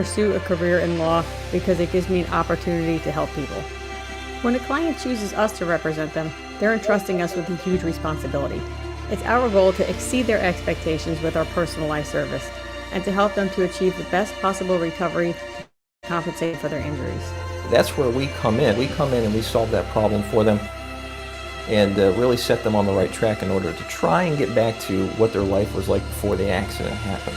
pursue a career in law because it gives me an opportunity to help people. When a client chooses us to represent them, they're entrusting us with a huge responsibility. It's our goal to exceed their expectations with our personalized service and to help them to achieve the best possible recovery to compensate for their injuries. That's where we come in. We come in and we solve that problem for them and really set them on the right track in order to try and get back to what their life was like before the accident happened.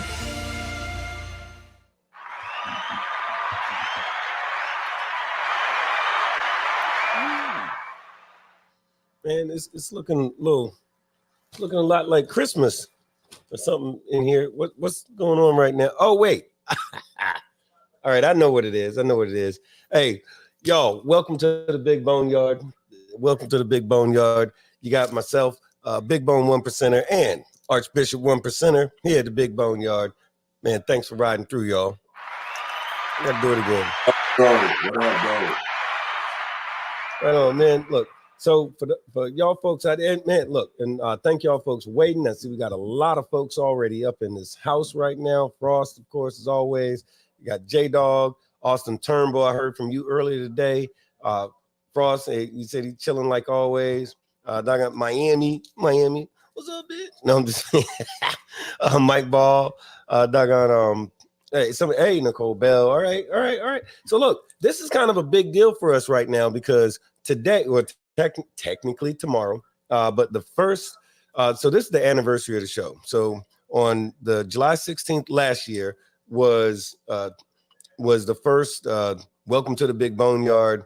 Man, it's looking a lot like Christmas or something in here. What's going on right now? Oh, wait. All right, I know what it is. Hey, y'all, welcome to the Big BoneYard. Welcome to the Big BoneYard. You got myself, Big Bone 1%er, and Archbishop 1%er here at the Big BoneYard. Man, thanks for riding through, y'all. I gotta do it again. What up, bro? Right on, man. Look, so for y'all folks out there, man, look, and thank y'all folks for waiting. I see we got a lot of folks already up in this house right now. Frost, of course, as always. You got J-Dog, Austin Turnbull. I heard from you earlier today. Frost, you said he's chilling like always. Dog got Miami. What's up, bitch? No, I'm just Mike Ball. Doggone hey, Nicole Bell. All right. So look, this is kind of a big deal for us right now because today, or technically tomorrow, but the first, so this is the anniversary of the show. So on the July 16th last year was the first Welcome to the Big BoneYard,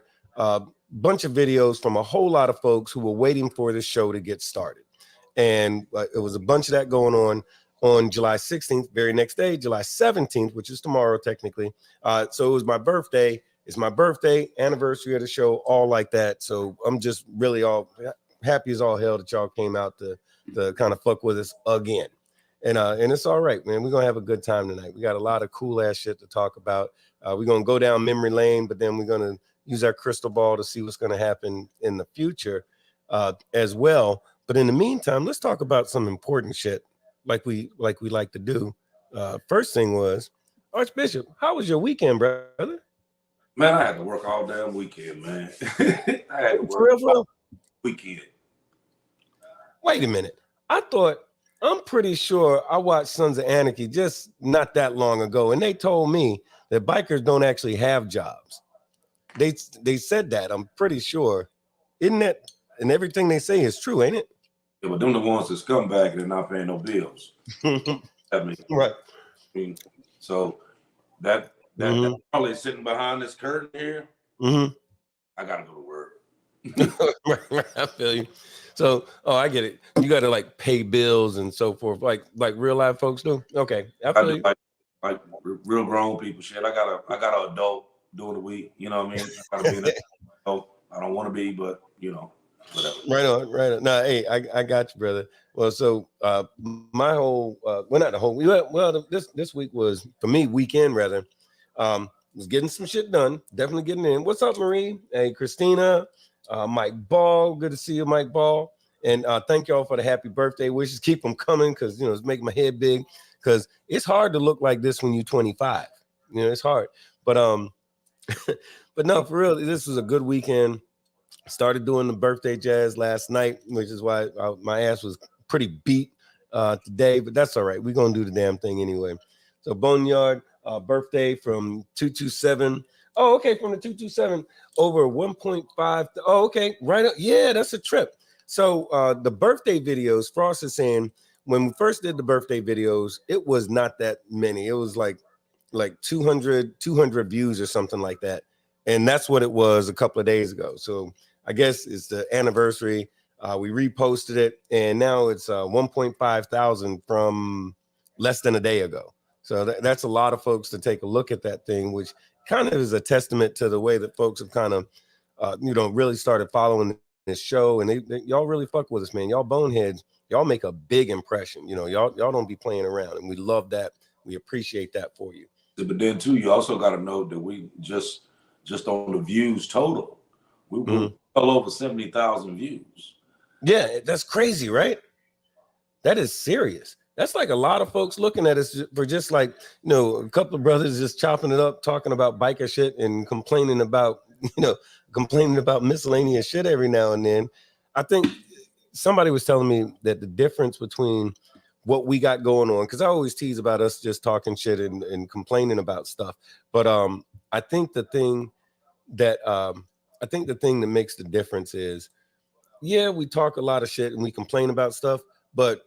bunch of videos from a whole lot of folks who were waiting for the show to get started. And it was a bunch of that going on July 16th, very next day, July 17th, which is tomorrow technically. So it was my birthday. It's my birthday, anniversary of the show, all like that. So I'm just really all happy as all hell that y'all came out to kind of fuck with us again. And it's all right, man. We're going to have a good time tonight. We got a lot of cool ass shit to talk about. We're going to go down memory lane, but then we're going to use our crystal ball to see what's going to happen in the future as well. But in the meantime, let's talk about some important shit like we like to do. First thing was, Archbishop, how was your weekend, brother? Man, I had to work all damn weekend, man. I had to work For real? weekend. Wait a minute. I'm pretty sure I watched Sons of Anarchy just not that long ago, and they told me that bikers don't actually have jobs. They said that. I'm pretty sure. Isn't that? And everything they say is true, ain't it? Yeah, but them the ones that come back and they're not paying no bills. Right. So that probably sitting behind this curtain here. I gotta go to work. right, I feel you. So, I get it. You got to like pay bills and so forth, like real life folks do. Okay, I feel you. Like real grown people shit. I got an adult during the week. You know what I mean? I gotta be an adult. I don't want to be, but you know, whatever. Right on. No, hey, I got you, brother. Well, so my whole not the whole. Well, this week was for me weekend rather. Was getting some shit done. Definitely getting in. What's up, Marie? Hey, Christina. Mike Ball, good to see you, Mike Ball. And thank y'all for the happy birthday wishes. Keep them coming because, it's making my head big because it's hard to look like this when you're 25. It's hard. But but no, for real, this was a good weekend. Started doing the birthday jazz last night, which is why my ass was pretty beat today, but that's all right. We're going to do the damn thing anyway. So BoneYard birthday from 227. Oh, okay, from the 227 over 1.5. Oh, okay, right up. Yeah, that's a trip. So the birthday videos, Frost is saying, when we first did the birthday videos, it was not that many. It was like 200 views or something like that. And that's what it was a couple of days ago. So I guess it's the anniversary. We reposted it, and now it's 1.5 thousand from less than a day ago. So that's a lot of folks to take a look at that thing, which kind of is a testament to the way that folks have kind of, really started following this show. And y'all really fuck with us, man. Y'all boneheads, y'all make a big impression. Y'all don't be playing around, and we love that. We appreciate that for you. But then too, you also got to know that we just on the views total, we were well over 70,000 views. Yeah, that's crazy, right? That is serious. That's like a lot of folks looking at us for just like, a couple of brothers just chopping it up, talking about biker shit and complaining about, miscellaneous shit every now and then. I think somebody was telling me that the difference between what we got going on, because I always tease about us just talking shit and complaining about stuff. But I think the thing that makes the difference is, yeah, we talk a lot of shit and we complain about stuff, but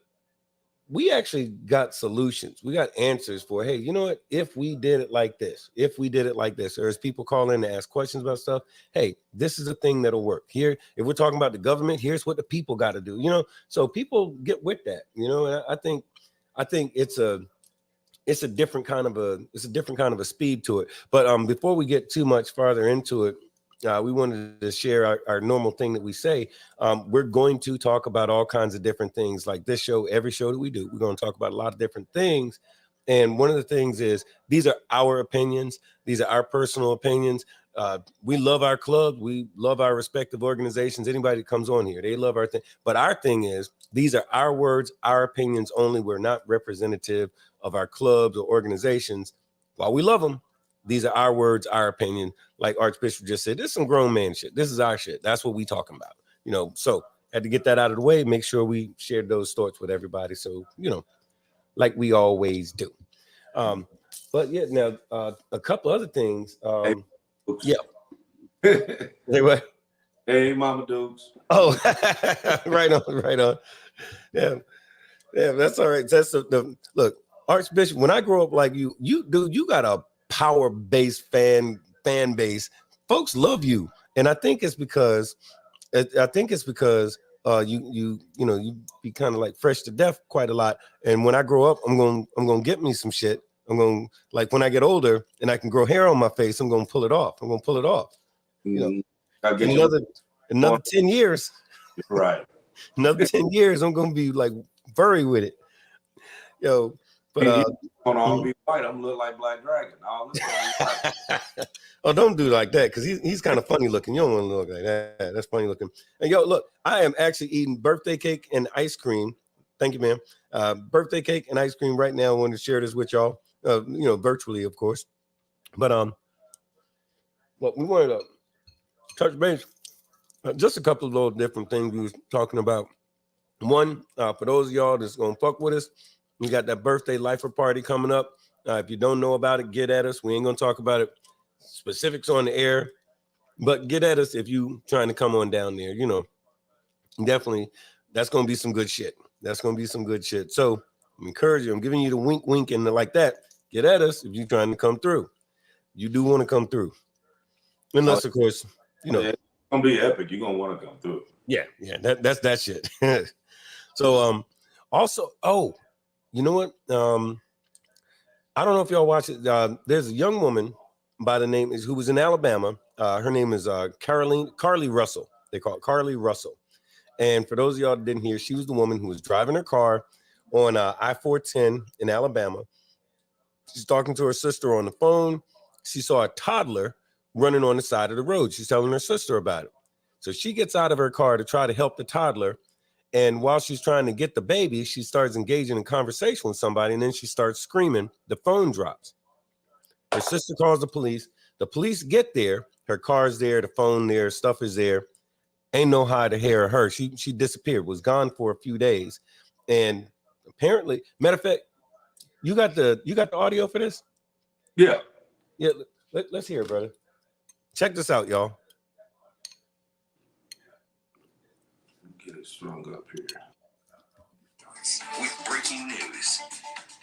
we actually got solutions. We got answers for, hey, you know what? If we did it like this, or as people call in to ask questions about stuff, hey, this is a thing that'll work. Here, if we're talking about the government, here's what the people got to do. So people get with that. And I think it's a different kind of a speed to it. But before we get too much farther into it, we wanted to share our normal thing that we say. We're going to talk about all kinds of different things, like this show, every show that we do. We're going to talk about a lot of different things. And one of the things is, these are our opinions. These are our personal opinions. We love our club. We love our respective organizations. Anybody that comes on here, they love our thing. But our thing is, these are our words, our opinions only. We're not representative of our clubs or organizations. While we love them, these are our words, our opinion. Like Archbishop just said, this is some grown man shit. This is our shit. That's what we talking about. So had to get that out of the way, make sure we shared those thoughts with everybody. So, like we always do. But yeah, now a couple other things. Yeah. Hey, what? Hey, Mama Dukes. Oh, right on. Yeah, that's all right. That's the look, Archbishop. When I grow up like you, dude, you got a power-based fan base. Folks love you, and I think it's because you be kind of like fresh to death quite a lot. And when I grow up, I'm gonna get me some shit. I'm gonna, like, when I get older and I can grow hair on my face, I'm gonna pull it off. Another 10 years. Right. Another 10 years, I'm gonna be like furry with it. But on all be white, I'm look like Black Dragon. All this oh, don't do like that, because he's kind of funny looking. You don't want to look like that. That's funny looking. And look, I am actually eating birthday cake and ice cream. Thank you, ma'am. Birthday cake and ice cream right now. I wanted to share this with y'all. Virtually, of course. But we wanted to touch base. Just a couple of little different things we was talking about. One, for those of y'all that's gonna fuck with us, we got that birthday lifer party coming up. If you don't know about it, get at us. We ain't gonna talk about it specifics on the air, but get at us if you trying to come on down there. Definitely, that's gonna be some good shit. So I encourage you. I'm giving you the wink and like that. Get at us if you're trying to come through. You do want to come through, unless of course it's gonna be epic. You're gonna want to come through. Yeah, that's that shit. So also, you know what? I don't know if y'all watch it. There's a young woman by the name who was in Alabama. Her name is Carly Russell. They call it Carly Russell. And for those of y'all that didn't hear, she was the woman who was driving her car on I-410 in Alabama. She's talking to her sister on the phone. She saw a toddler running on the side of the road. She's telling her sister about it. So she gets out of her car to try to help the toddler. And while she's trying to get the baby, she starts engaging in conversation with somebody, and then she starts screaming. The phone drops. Her sister calls the police. The police get there. Her car's there, the phone there, stuff is there. Ain't no hide or hair of her. She disappeared, was gone for a few days. And apparently, matter of fact, you got the audio for this? Yeah. Let's hear it, brother. Check this out, y'all. Get it strung up here. With breaking news.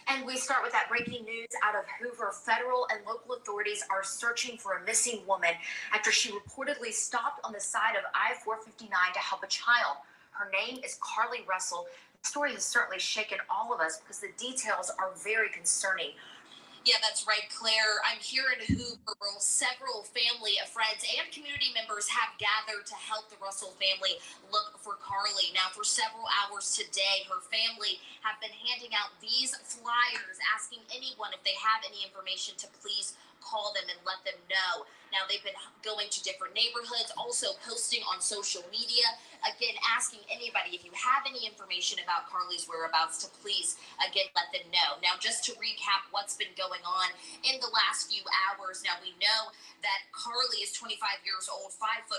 And we start with that breaking news out of Hoover. Federal and local authorities are searching for a missing woman after she reportedly stopped on the side of I-459 to help a child. Her name is Carly Russell. The story has certainly shaken all of us because the details are very concerning. Yeah, that's right, Claire. I'm here in Hoover. Several family, friends, and community members have gathered to help the Russell family look for Carly. Now, for several hours today, her family have been handing out these flyers, asking anyone if they have any information to please call them and let them know. Now, they've been going to different neighborhoods, also posting on social media, again, asking anybody if you have any information about Carly's whereabouts to please, again, let them know. Now, just to recap what's been going on in the last few hours. Now, we know that Carly is 25 years old, 5'4",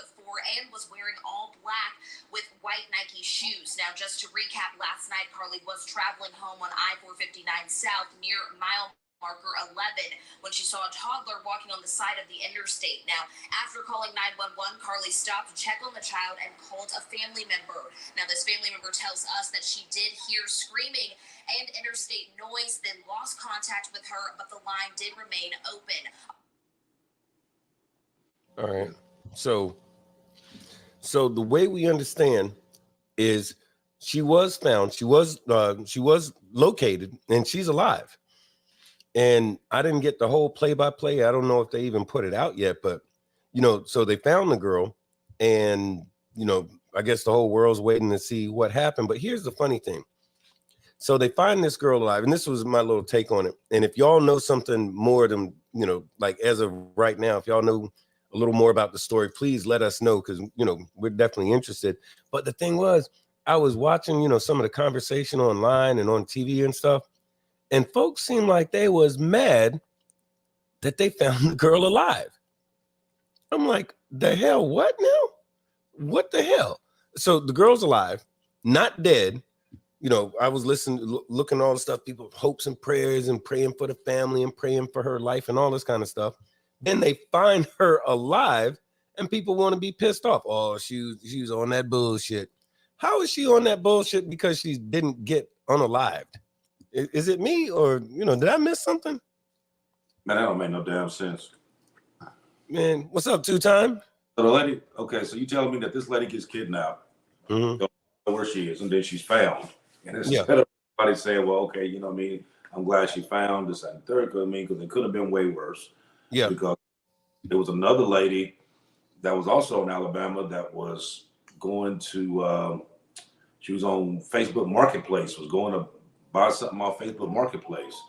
and was wearing all black with white Nike shoes. Now, just to recap, last night, Carly was traveling home on I-459 South near mile marker 11 when she saw a toddler walking on the side of the interstate. Now, after calling 911, Carly stopped to check on the child and called a family member. Now, this family member tells us that she did hear screaming and interstate noise, then lost contact with her, but the line did remain open. All right. So the way we understand is she was found, she was located, and she's alive. And I didn't get the whole play-by-play. I don't know if they even put it out yet, but so they found the girl, and I guess the whole world's waiting to see what happened. But here's the funny thing. So they find this girl alive, and this was my little take on it. And if y'all know something more than, like as of right now, if y'all know a little more about the story, please let us know, because, we're definitely interested. But the thing was, I was watching, some of the conversation online and on TV and stuff, and folks seemed like they was mad that they found the girl alive. I'm like, the hell, what now? What the hell? So the girl's alive, not dead. I was looking at all the stuff, people, hopes and prayers, and praying for the family and praying for her life and all this kind of stuff. Then they find her alive, and people want to be pissed off. Oh, she was on that bullshit. How is she on that bullshit because she didn't get unalived? Is it me, or did I miss something? Man, that don't make no damn sense. Man, what's up, two-time? So the lady, okay, so you telling me that this lady gets kidnapped, don't know where she is, and then she's found. And instead of everybody saying, well, okay, I'm glad she found this and third, because it could have been way worse. Yeah. Because there was another lady that was also in Alabama that was going to, she was on Facebook Marketplace, was going to buy something off Facebook Marketplace,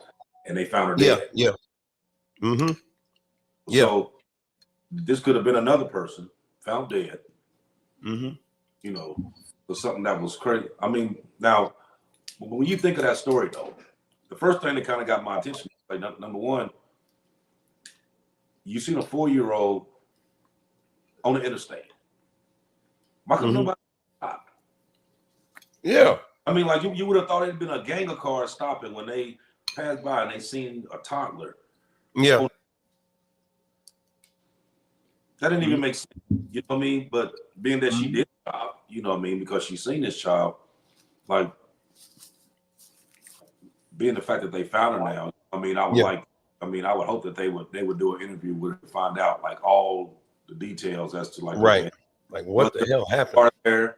and they found her dead. Yeah. Mm-hmm. So this could have been another person found dead. Mm-hmm. For something that was crazy. I mean, now when you think of that story, though, the first thing that kind of got my attention, like number one, you seen a 4-year-old on the interstate. Why couldn't nobody stop? Yeah. I mean, like you would have thought it'd been a gang of cars stopping when they passed by and they seen a toddler. Yeah. That didn't even make sense. You know what I mean? But being that she did stop, because she seen this child, like being the fact that they found her now, I would hope that they would do an interview with her to find out like all the details as to like what the hell happened there.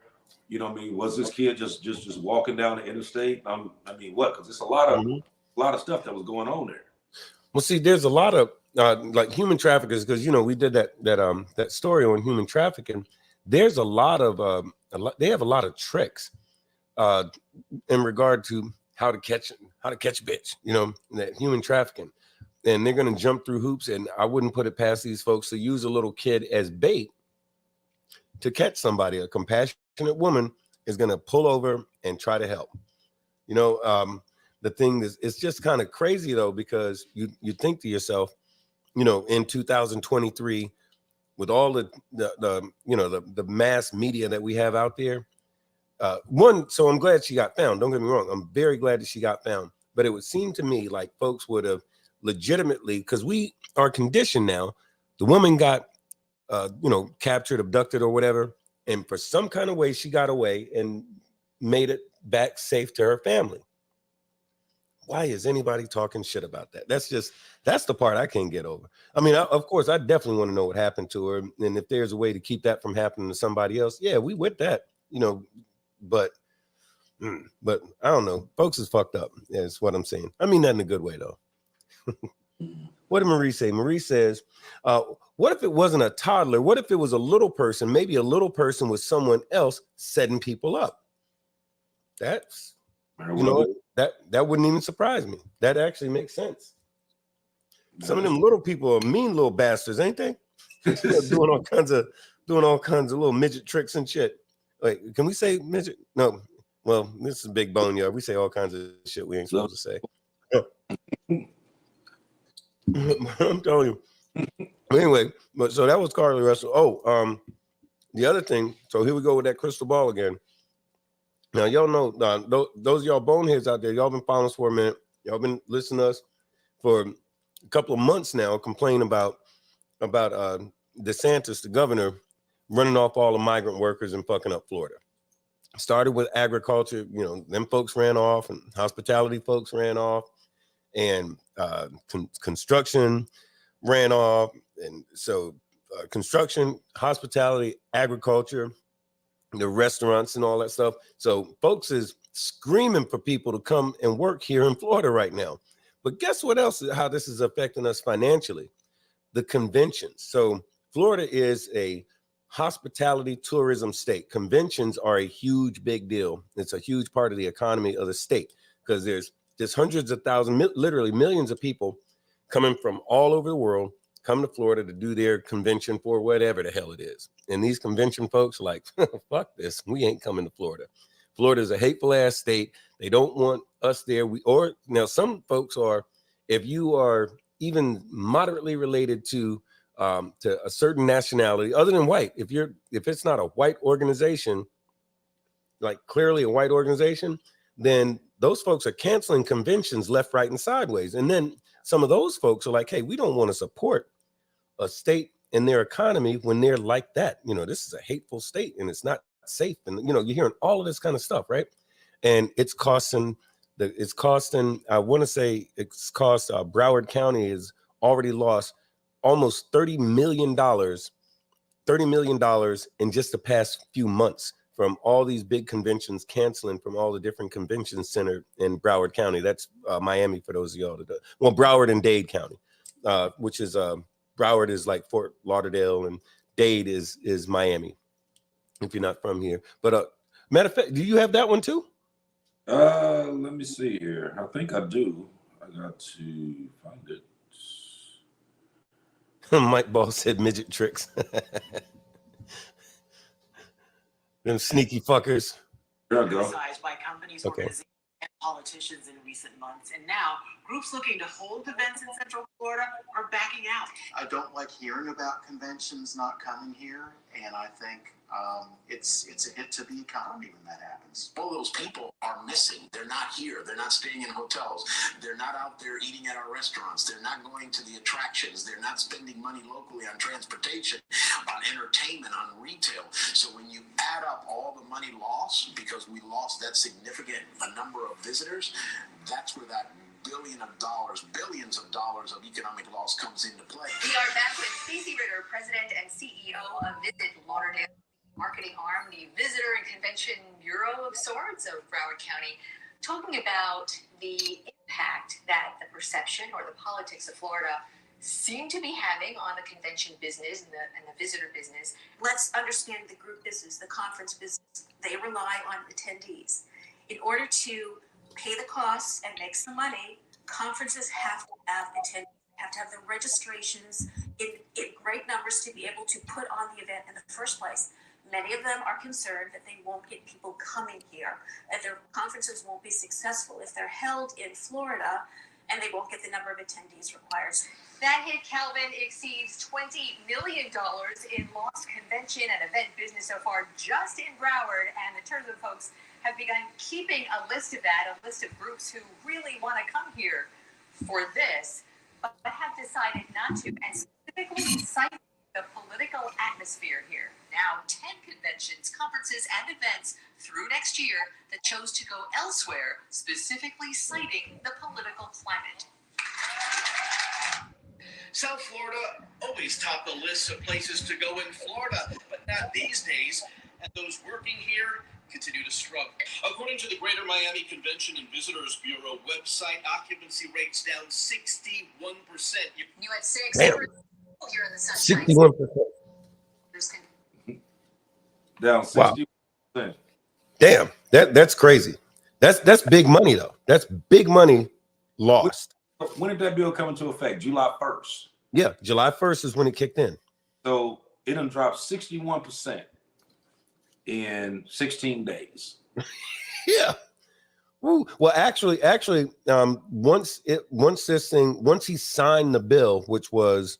Was this kid just walking down the interstate? What? Because it's a lot of stuff that was going on there. Well, see, there's a lot of like human traffickers, because we did that story on human trafficking. There's a lot of they have a lot of tricks in regard to how to catch a bitch, that human trafficking, and they're going to jump through hoops. And I wouldn't put it past these folks to use a little kid as bait to catch somebody. A compassionate woman is going to pull over and try to help. The thing is, it's just kind of crazy though, because you think to yourself, in 2023, with all the mass media that we have out there, so I'm glad she got found. Don't get me wrong. I'm very glad that she got found. But it would seem to me like folks would have legitimately, because we are conditioned now, the woman got, captured, abducted or whatever. And for some kind of way, she got away and made it back safe to her family. Why is anybody talking shit about that? That's the part I can't get over. I mean, of course, I definitely want to know what happened to her. And if there's a way to keep that from happening to somebody else, yeah, we with that, but I don't know. Folks is fucked up. Is what I'm saying. I mean that in a good way, though. What did Marie say? Marie says, what if it wasn't a toddler? What if it was a little person? Maybe a little person with someone else setting people up. That's, that wouldn't even surprise me. That actually makes sense. Some of them little people are mean little bastards, ain't they? doing all kinds of little midget tricks and shit. Wait, can we say midget? No. Well, this is Big BoneYard. We say all kinds of shit we ain't supposed to say. I'm telling you. Anyway, but so that was Carly Russell. Oh, the other thing. So here we go with that crystal ball again. Now y'all know those of y'all boneheads out there. Y'all been following us for a minute. Y'all been listening to us for a couple of months now, complaining about DeSantis, the governor, running off all the migrant workers and fucking up Florida. Started with agriculture, them folks ran off, and hospitality folks ran off, and construction ran off, and so construction, hospitality, agriculture, the restaurants and all that stuff. So folks is screaming for people to come and work here in Florida right now. But guess what else? How this is affecting us financially? The conventions. So Florida is a hospitality tourism state. Conventions are a huge, big deal. It's a huge part of the economy of the state because there's hundreds of thousands, literally millions of people coming from all over the world, come to Florida to do their convention for whatever the hell it is. And these convention folks are like, fuck this. We ain't coming to Florida. Florida is a hateful ass state. They don't want us there. Now some folks are, if you are even moderately related to a certain nationality other than white, if it's not a white organization, like clearly a white organization, then those folks are canceling conventions left, right, and sideways. And then some of those folks are like, hey, we don't want to support a state and their economy when they're like that. This is a hateful state and it's not safe. And you're hearing all of this kind of stuff, right? And it's costing Broward County has already lost almost $30 million in just the past few months from all these big conventions canceling from all the different convention center in Broward County. That's Miami for those of y'all that well, Broward and Dade County, which is Broward is like Fort Lauderdale and Dade is Miami, if you're not from here. But matter of fact, do you have that one too? Let me see here. I think I do. I got to find it. Mike Ball said midget tricks. Them sneaky fuckers. There I go. By companies, okay. Organizations, and politicians in recent months, and now groups looking to hold events in Central Florida are backing out. I don't like hearing about conventions not coming here, and I think it's a hit to the economy when that happens. All those people are missing. They're not here. They're not staying in hotels. They're not out there eating at our restaurants. They're not going to the attractions. They're not spending money locally on transportation, on entertainment, on retail. So when you add up all the money lost, because we lost that significant a number of visitors, that's where that billions of dollars of economic loss comes into play. We are back with Stacey Ritter, President and CEO of Visit Lauderdale, marketing arm, the Visitor and Convention Bureau of sorts of Broward County, talking about the impact that the perception or the politics of Florida seem to be having on the convention business and the visitor business. Let's understand the group business, the conference business. They rely on attendees. In order to pay the costs and make some money, conferences have to have attendees, have to have the registrations in great numbers to be able to put on the event in the first place. Many of them are concerned that they won't get people coming here, that their conferences won't be successful if they're held in Florida, and they won't get the number of attendees required. That hit, Calvin, exceeds $20 million in lost convention and event business so far just in Broward, and the tourism folks have begun keeping a list of that, a list of groups who really want to come here for this, but have decided not to, and specifically cite the political atmosphere here. Now, 10 conventions, conferences, and events through next year that chose to go elsewhere, specifically citing the political climate. South Florida always topped the list of places to go in Florida, but not these days, and those working here continue to struggle. According to the Greater Miami Convention and Visitors Bureau website, occupancy rates down 61%. You had 6 Damn. here in the sunshine. 61%. Down 60%. Wow. Damn, that's crazy. That's big money though. That's big money lost. When did that bill come into effect? July 1st. Yeah, July 1st is when it kicked in. So it done dropped 61% in 16 days. Yeah. Woo. Well, actually, once he signed the bill, which was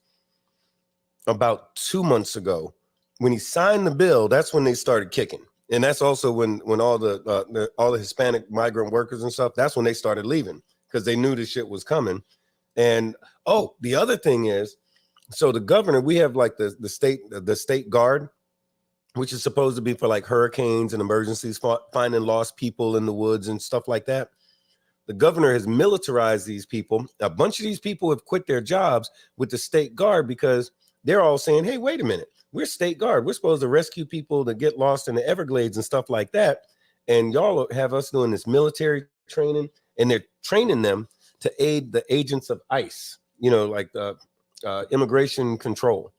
about 2 months ago, when he signed the bill, that's when they started kicking, and that's also when all the Hispanic migrant workers and stuff, that's when they started leaving because they knew the shit was coming. And the other thing is, so the governor, we have like the state guard, which is supposed to be for like hurricanes and emergencies, finding lost people in the woods and stuff like that. The governor has militarized these people. A bunch of these people have quit their jobs with the state guard because they're all saying, hey, wait a minute, we're state guard. We're supposed to rescue people that get lost in the Everglades and stuff like that. And y'all have us doing this military training, and they're training them to aid the agents of ICE, like the immigration control.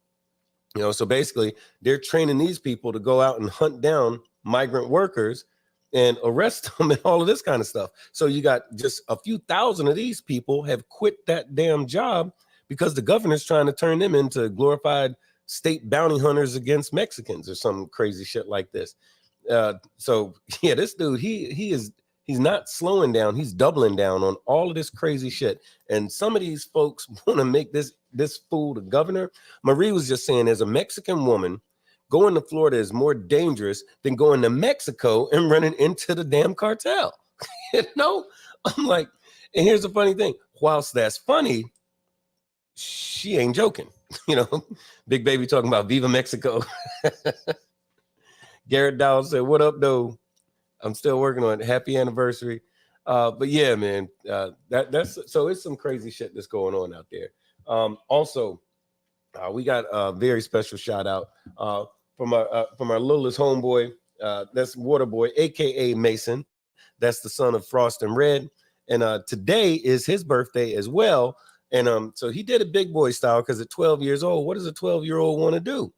So basically they're training these people to go out and hunt down migrant workers and arrest them and all of this kind of stuff. So you got just a few thousand of these people have quit that damn job because the governor's trying to turn them into glorified state bounty hunters against Mexicans or some crazy shit like this. So yeah, this dude, he's not slowing down. He's doubling down on all of this crazy shit. And some of these folks want to make this fool the governor. Marie was just saying, as a Mexican woman, going to Florida is more dangerous than going to Mexico and running into the damn cartel. I'm like, and here's the funny thing. Whilst that's funny, she ain't joking. Big Baby talking about Viva Mexico. Garrett Dowell said, what up, though? I'm still working on it. Happy anniversary. But yeah, man, that's so it's some crazy shit that's going on out there. Also, we got a very special shout out from our littlest homeboy. That's Waterboy, aka Mason. That's the son of Frost and Red. And today is his birthday as well. And so he did it big boy style because at 12 years old, what does a 12-year-old want to do?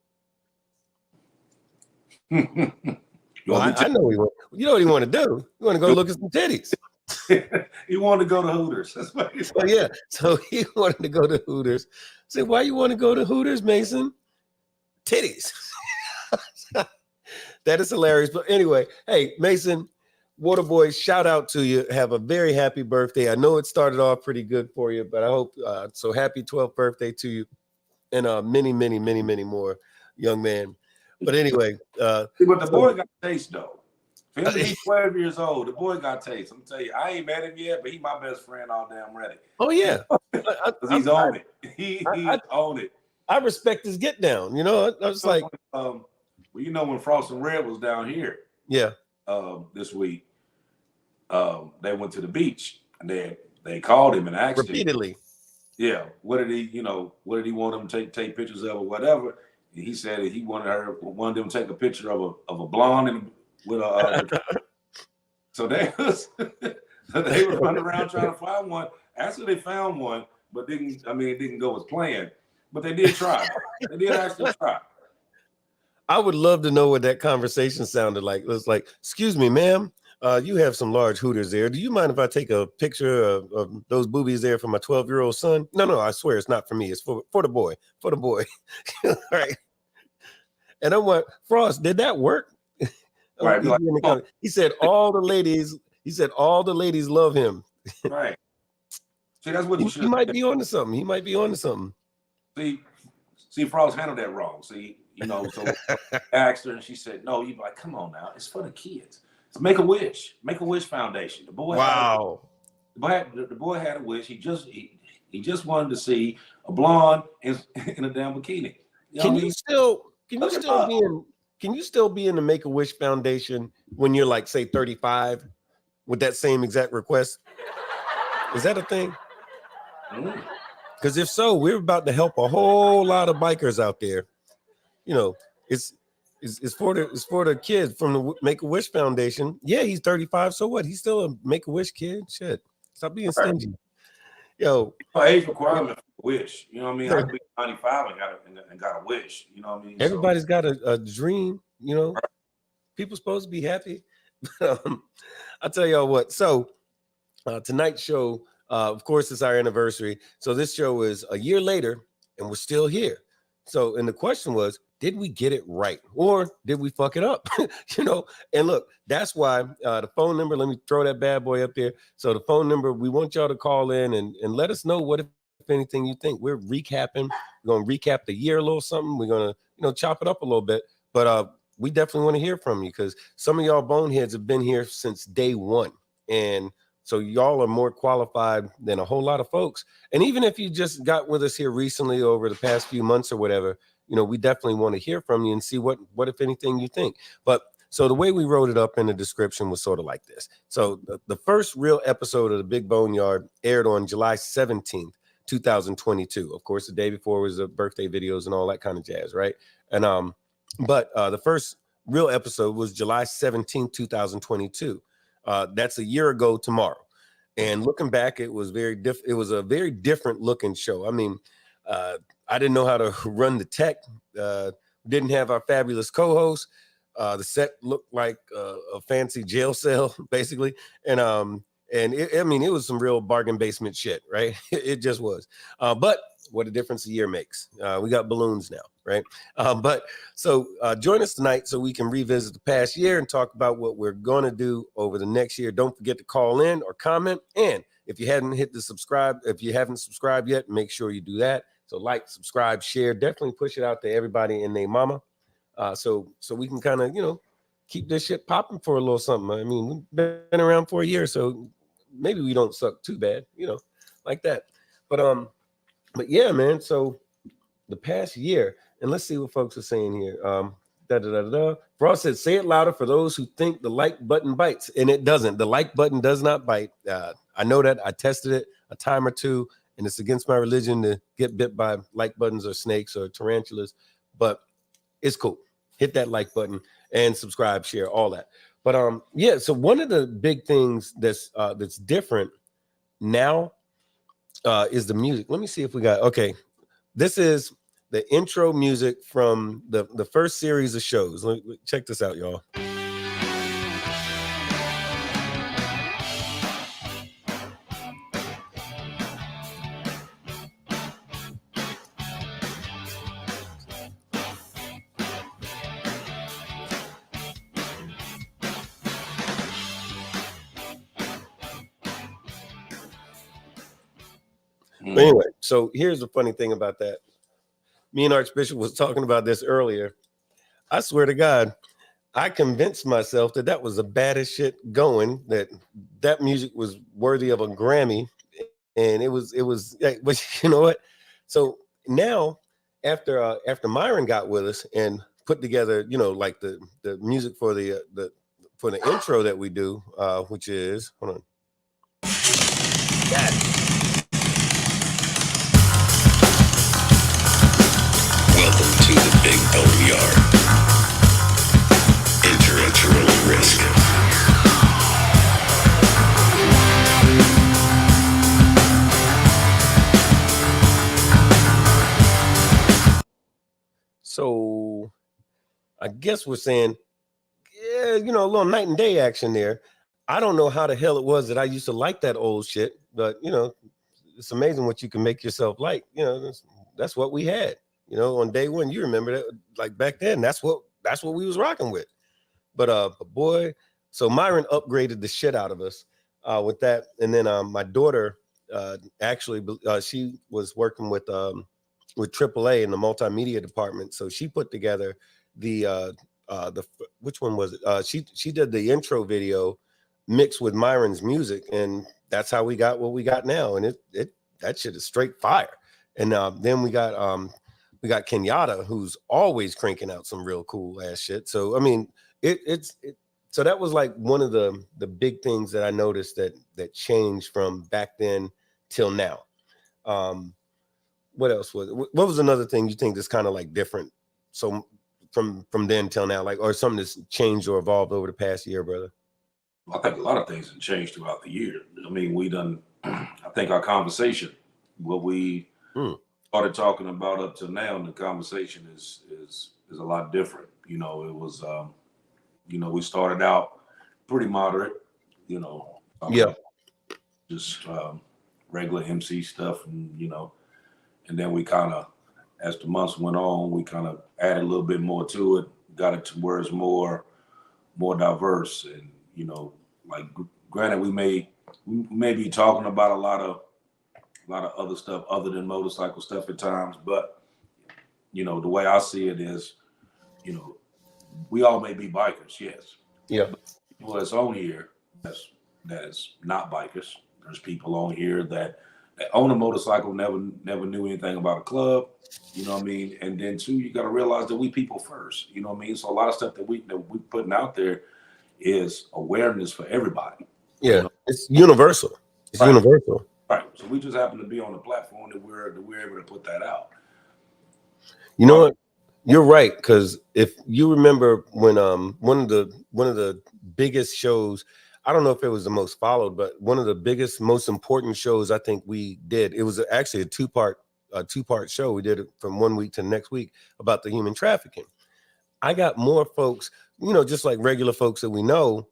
Well, I know he want. You know what he want to do? You want to go look at some titties. He wanted to go to Hooters. That's what he wanted. Yeah, so he wanted to go to Hooters. I said, why you want to go to Hooters, Mason? Titties. That is hilarious. But anyway, hey, Mason, Waterboy, shout out to you. Have a very happy birthday. I know it started off pretty good for you, but I hope so. Happy 12th birthday to you, and many, many, many, many more, young man. But anyway, but the boy got taste though. For him to be 12 years old, the boy got taste. I'm telling you, I ain't met him yet, but he my best friend all damn ready. Oh yeah, he's on it. He's on it. I respect his get down. I was like, well, when Frost and Red was down here, yeah, this week, they went to the beach and they called him and asked repeatedly. him, yeah, what did he want him to take pictures of or whatever. He said that he wanted them to take a picture of a blonde and with a. So they were running around trying to find one. Actually, they found one, but it didn't go as planned. But they did try. They did actually try. I would love to know what that conversation sounded like. It was like, "Excuse me, ma'am, you have some large hooters there. Do you mind if I take a picture of those boobies there for my 12-year-old son?" No, I swear it's not for me. It's for the boy. For the boy. All right. And I'm like, Frost, did that work? Right. He said all the ladies love him. Right. See, that's what he might be onto something. See, Frost handled that wrong. See, so I asked her and she said, no, you like, come on now, it's for the kids. It's Make-A-Wish Foundation. The boy the boy had a wish. He just wanted to see a blonde in a damn bikini. Can you still be in the Make-A-Wish Foundation when you're like, say, 35 with that same exact request? Is that a thing? Because if so, we're about to help a whole lot of bikers out there. It's for the kid from the Make-A-Wish Foundation. Yeah, he's 35. So what? He's still a Make-A-Wish kid. Shit, stop being stingy. Yo, age requirement for wish. You know what I mean? I could be 95 and got a wish. You know what I mean? Everybody's got a dream. People supposed to be happy. I'll tell y'all what. So tonight's show, Of course, it's our anniversary. So this show is a year later, and we're still here. So, and the question was, did we get it right, or did we fuck it up? And look, that's why the phone number. Let me throw that bad boy up there. So the phone number, we want y'all to call in and let us know what, if anything, you think. We're recapping. We're gonna recap the year a little something. We're gonna chop it up a little bit, but we definitely want to hear from you, because some of y'all boneheads have been here since day one, and so y'all are more qualified than a whole lot of folks. And even if you just got with us here recently over the past few months or whatever, we definitely want to hear from you and see what if anything, you think. But so the way we wrote it up in the description was sort of like this. So the first real episode of the Big BoneYard aired on July 17th, 2022. Of course, the day before was the birthday videos and all that kind of jazz, right? And but the first real episode was July 17th, 2022. That's a year ago tomorrow. And looking back, it was it was a very different looking show. I mean, I didn't know how to run the tech. Didn't have our fabulous co-host. The set looked like a fancy jail cell, basically. And it was some real bargain basement shit, right? It just was. But what a difference a year makes. We got balloons now, right? But so join us tonight so we can revisit the past year and talk about what we're going to do over the next year. Don't forget to call in or comment. And if you haven't subscribed yet, make sure you do that. So like, subscribe, share, definitely push it out to everybody and their mama. So we can kind of, keep this shit popping for a little something. I mean, we've been around for a year, so maybe we don't suck too bad, like that. But yeah, man. So the past year, and let's see what folks are saying here. Frost said, say it louder for those who think the like button bites, and it doesn't. The like button does not bite. I know that. I tested it a time or two, and it's against my religion to get bit by like buttons or snakes or tarantulas, but it's cool. Hit that like button and subscribe, share, all that. But yeah, so one of the big things that's different now is the music. Let me see if we got, okay. This is the intro music from the first series of shows. Check this out, y'all. But anyway, so here's the funny thing about that. Me and Archbishop was talking about this earlier. I swear to God, I convinced myself that was the baddest shit going, that music was worthy of a Grammy. And it was, but you know what? So now after Myron got with us and put together, like the music for the intro that we do, which is, hold on. Got it. Welcome to the Big BoneYard. Enter at your own risk. So I guess we're saying, yeah, a little night and day action there. I don't know how the hell it was that I used to like that old shit, but it's amazing what you can make yourself like. That's what we had. On day one, you remember that, like back then, that's what we was rocking with. But boy, so Myron upgraded the shit out of us with that. And then my daughter actually, she was working with AAA in the multimedia department. So she put together the which one was it? She did the intro video mixed with Myron's music, and that's how we got what we got now. And that shit is straight fire. And then we got Kenyatta, who's always cranking out some real cool ass shit. So I mean, so that was like one of the big things that I noticed that changed from back then till now. What else was it? What was another thing you think that's kind of like different? So from then till now, like, or something that's changed or evolved over the past year, brother? I think a lot of things have changed throughout the year. I mean, I think our conversation, what we started talking about up to now, and the conversation is a lot different. It was, we started out pretty moderate, Yeah. Just regular MC stuff, and and then we kind of, as the months went on, we kind of added a little bit more to it, got it to where it's more diverse, and like granted, we may be talking about a lot of other stuff other than motorcycle stuff at times, but the way I see it is, we all may be bikers, yes. Yeah. People that's on here that's not bikers. There's people on here that own a motorcycle, never knew anything about a club. You know what I mean? And then two, you got to realize that we people first. You know what I mean? So a lot of stuff that we putting out there is awareness for everybody. Yeah, it's universal. It's universal. Right. So we just happen to be on the platform that we're able to put that out. You know what? You're right, because if you remember when one of the biggest shows, I don't know if it was the most followed, but one of the biggest, most important shows I think we did, it was actually a two-part show. We did it from one week to the next week about the human trafficking. I got more folks, just like regular folks that we know,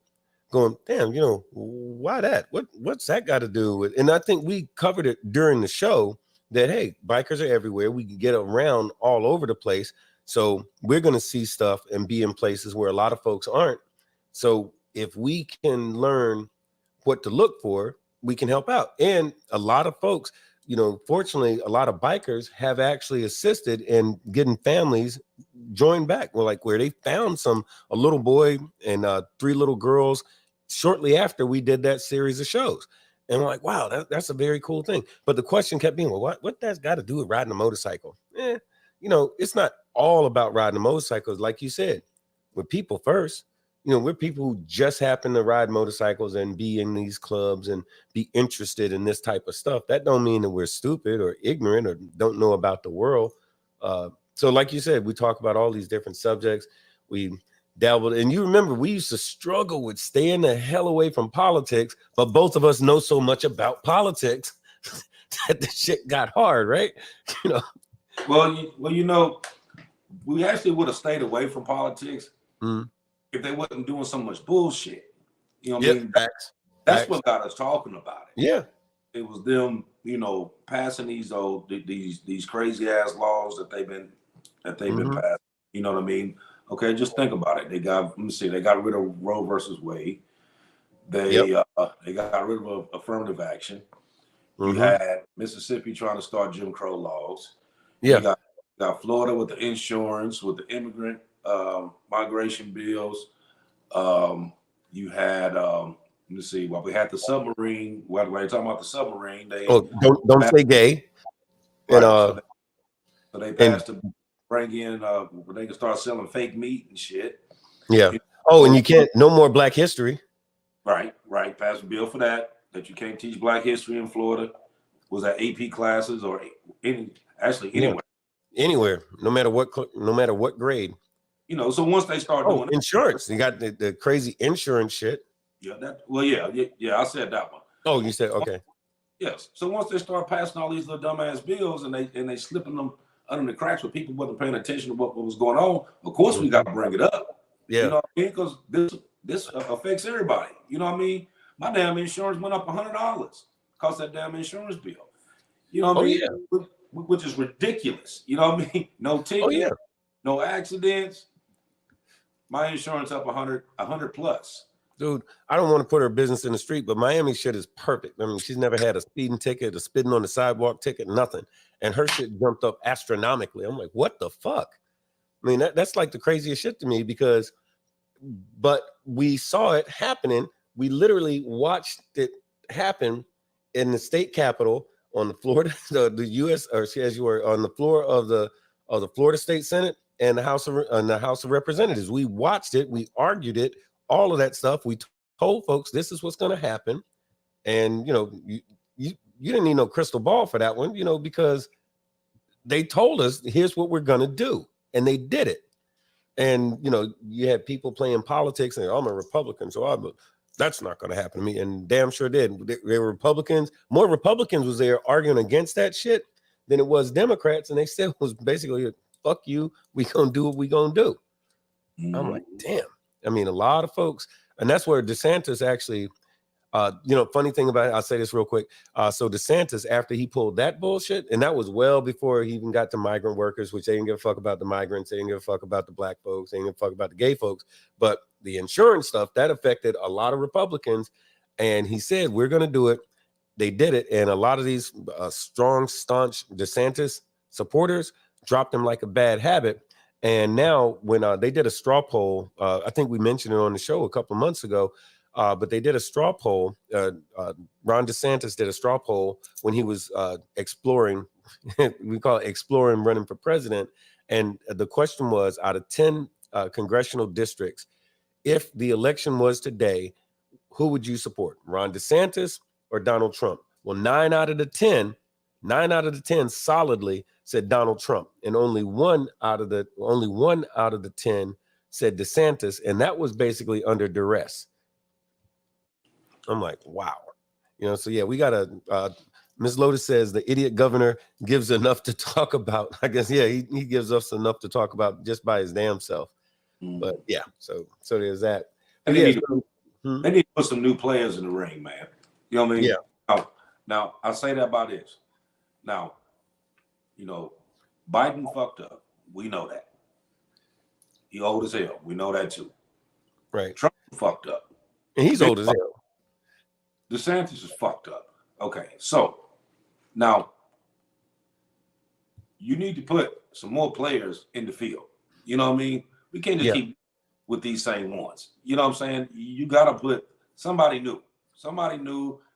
going, damn, why that? What's that got to do with? And I think we covered it during the show that, hey, bikers are everywhere. We can get around all over the place. So we're going to see stuff and be in places where a lot of folks aren't. So if we can learn what to look for, we can help out. And a lot of folks, fortunately, a lot of bikers have actually assisted in getting families joined back. Well, like where they found a little boy and 3 little girls shortly after we did that series of shows. And we're like, wow, that's a very cool thing. But the question kept being, well, what that's got to do with riding a motorcycle? It's not all about riding a motorcycle. Like you said, we're people first. We're people who just happen to ride motorcycles and be in these clubs and be interested in this type of stuff. That don't mean that we're stupid or ignorant or don't know about the world. So like you said, we talk about all these different subjects. We dabbled. And you remember, we used to struggle with staying the hell away from politics, but both of us know so much about politics that the shit got hard, right? Well, we actually would have stayed away from politics if they wasn't doing so much bullshit. You know what I mean? That's what got us talking about it. Yeah. It was them, passing these crazy ass laws that they've been passing. You know what I mean? Okay, just think about it. They got rid of Roe versus Wade. They got rid of affirmative action. You had Mississippi trying to start Jim Crow laws. Yeah. You got Florida with the insurance, with the immigrant migration bills. You had we had the submarine. When you're talking about the submarine, they don't say gay. Right, so they passed to bring in where they can start selling fake meat and shit. Yeah. And you can't, no more Black history. Right. Passed a bill for that you can't teach Black history in Florida. Was that AP classes or anywhere? Yeah. Anywhere, no matter what grade. So once they start doing insurance, you got the crazy insurance shit. Yeah, I said that one. Oh, you said okay. Yes. So once they start passing all these little dumbass bills and they slipping them under the cracks where people wasn't paying attention to what was going on, of course we got to bring it up. Yeah. You know what I mean? Because this affects everybody. You know what I mean? My damn insurance went up $100 because that damn insurance bill. You know what I mean? Yeah. Which is ridiculous. You know what I mean? No ticket, no accidents. My insurance up 100 plus. Dude, I don't want to put her business in the street, but Miami shit is perfect. I mean, she's never had a speeding ticket, a spitting on the sidewalk ticket, nothing. And her shit jumped up astronomically. I'm like, what the fuck? I mean, that's like the craziest shit to me but we saw it happening. We literally watched it happen in the state capitol on the Florida, the U.S. or as you were on the floor of the Florida State Senate and the House of Representatives. We watched it. We argued it. All of that stuff. We told folks this is what's going to happen, and you didn't need no crystal ball for that one, because they told us here's what we're going to do, and they did it. And you had people playing politics, and I'm a Republican, so that's not going to happen to me, and damn sure did. They were Republicans. More Republicans was there arguing against that shit than it was Democrats, and they still was basically fuck you. We gonna do what we gonna do. I'm like, damn. I mean, a lot of folks, and that's where DeSantis actually, Funny thing about it, I'll say this real quick. So DeSantis, after he pulled that bullshit, and that was well before he even got to migrant workers, which they didn't give a fuck about the migrants, they didn't give a fuck about the black folks, they didn't give a fuck about the gay folks. But the insurance stuff, that affected a lot of Republicans. And he said, we're going to do it. They did it. And a lot of these strong, staunch DeSantis supporters dropped him like a bad habit. And now when they did a straw poll, I think we mentioned it on the show a couple of months ago, but they did a straw poll. Ron DeSantis did a straw poll when he was exploring, we call it exploring running for president. And the question was, out of 10 congressional districts, if the election was today, who would you support, Ron DeSantis or Donald Trump? Well, 9 out of the 10 solidly said Donald Trump, and only one out of the 10 said DeSantis, and that was basically under duress. I'm like, wow. So yeah, we got Ms. Lotus says the idiot governor gives enough to talk about. I guess, yeah, he gives us enough to talk about just by his damn self. But yeah, so there's that. And they need to put some new players in the ring, man. You know what I mean? Yeah. Now I'll say that about this. Now, Biden fucked up. We know that. He old as hell. We know that too. Right. Trump fucked up. And he's old as hell. DeSantis is fucked up. Okay, so now you need to put some more players in the field. You know what I mean? We can't just keep with these same ones. You know what I'm saying? You got to put somebody new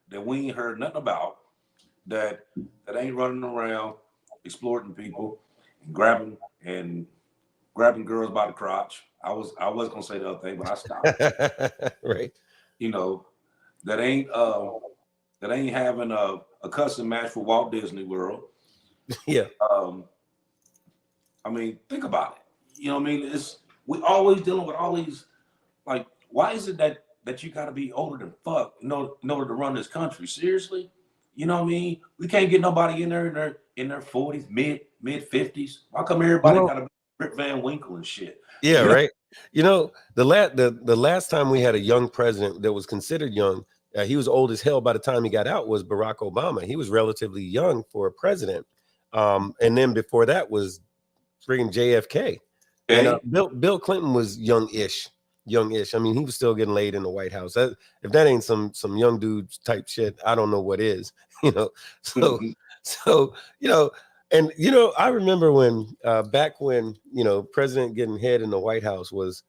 that we ain't heard nothing about, that ain't running around exploiting people and grabbing girls by the crotch. I was gonna say the other thing, but I stopped. Right. That ain't having a custom match for Walt Disney World. Yeah. I mean, think about it. You know what I mean? We always dealing with all these, like, why is it that you got to be older than fuck in order to run this country? Seriously? You know what I mean? We can't get nobody in their 40s, mid 50s. Why come everybody got to be Rip Van Winkle and shit? Yeah, right. The last time we had a young president that was considered young, he was old as hell by the time he got out, was Barack Obama. He was relatively young for a president. And then before that was friggin' JFK. And Bill Clinton was youngish. I mean, he was still getting laid in the White House. If that ain't some young dude type shit, I don't know what is. I remember when back when president getting head in the White House was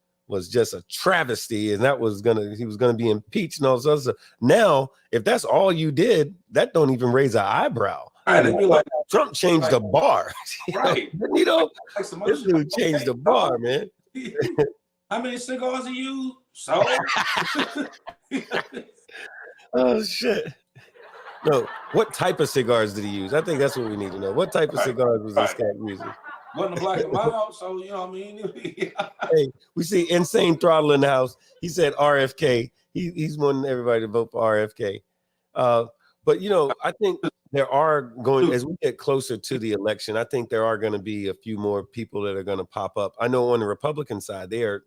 just a travesty, and he was gonna be impeached and all this other stuff. Now, if that's all you did, that don't even raise an eyebrow. Right, it'd be like Trump changed the bar. Right. This dude changed the bar, man. How many cigars are you? So oh shit. No, what type of cigars did he use? I think that's what we need to know. What type of cigars was this guy using? Wasn't a black and mild, so you know what I mean. Hey, we see Insane Throttle in the house. He said RFK. He's wanting everybody to vote for RFK. But I think there are going, as we get closer to the election, I think there are going to be a few more people that are going to pop up. I know on the Republican side, they are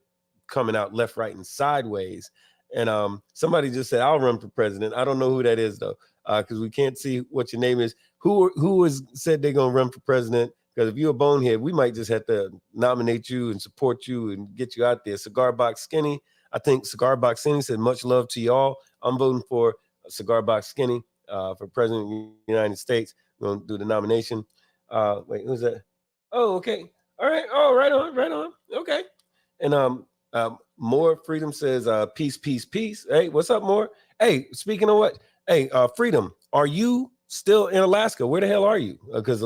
coming out left, right, and sideways. And somebody just said, I'll run for president. I don't know who that is, though, because we can't see what your name is. Who has said they're going to run for president? Because if you're a bonehead, we might just have to nominate you and support you and get you out there. Cigar Box Skinny. I think Cigar Box Skinny said, much love to y'all. I'm voting for Cigar Box Skinny for president of the United States. We're going to do the nomination. Wait, who's that? Oh, okay. All right. Oh, right on. Okay. And More Freedom says, peace, peace, peace. Hey, what's up, More? Hey, speaking of what? Hey, Freedom, are you still in Alaska? Where the hell are you? Because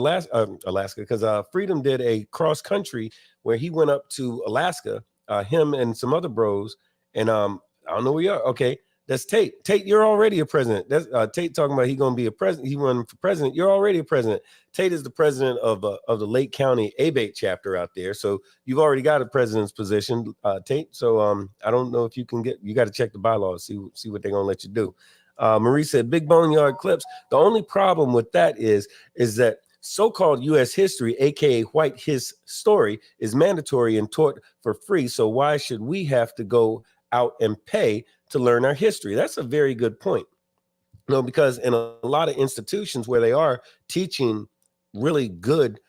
Freedom did a cross country where he went up to Alaska, him and some other bros, and I don't know where you are. Okay, that's Tate. Tate, you're already a president. That's Tate talking about he gonna be a president. He running for president. You're already a president. Tate is the president of the Lake County ABATE chapter out there. So you've already got a president's position, Tate. So I don't know if you can get. You got to check the bylaws, see what they're gonna let you do. Marie said, Big BoneYard clips. The only problem with that is that so-called U.S. history, aka white his story, is mandatory and taught for free. So why should we have to go out and pay to learn our history. That's a very good point. No, because in a lot of institutions where they are teaching really good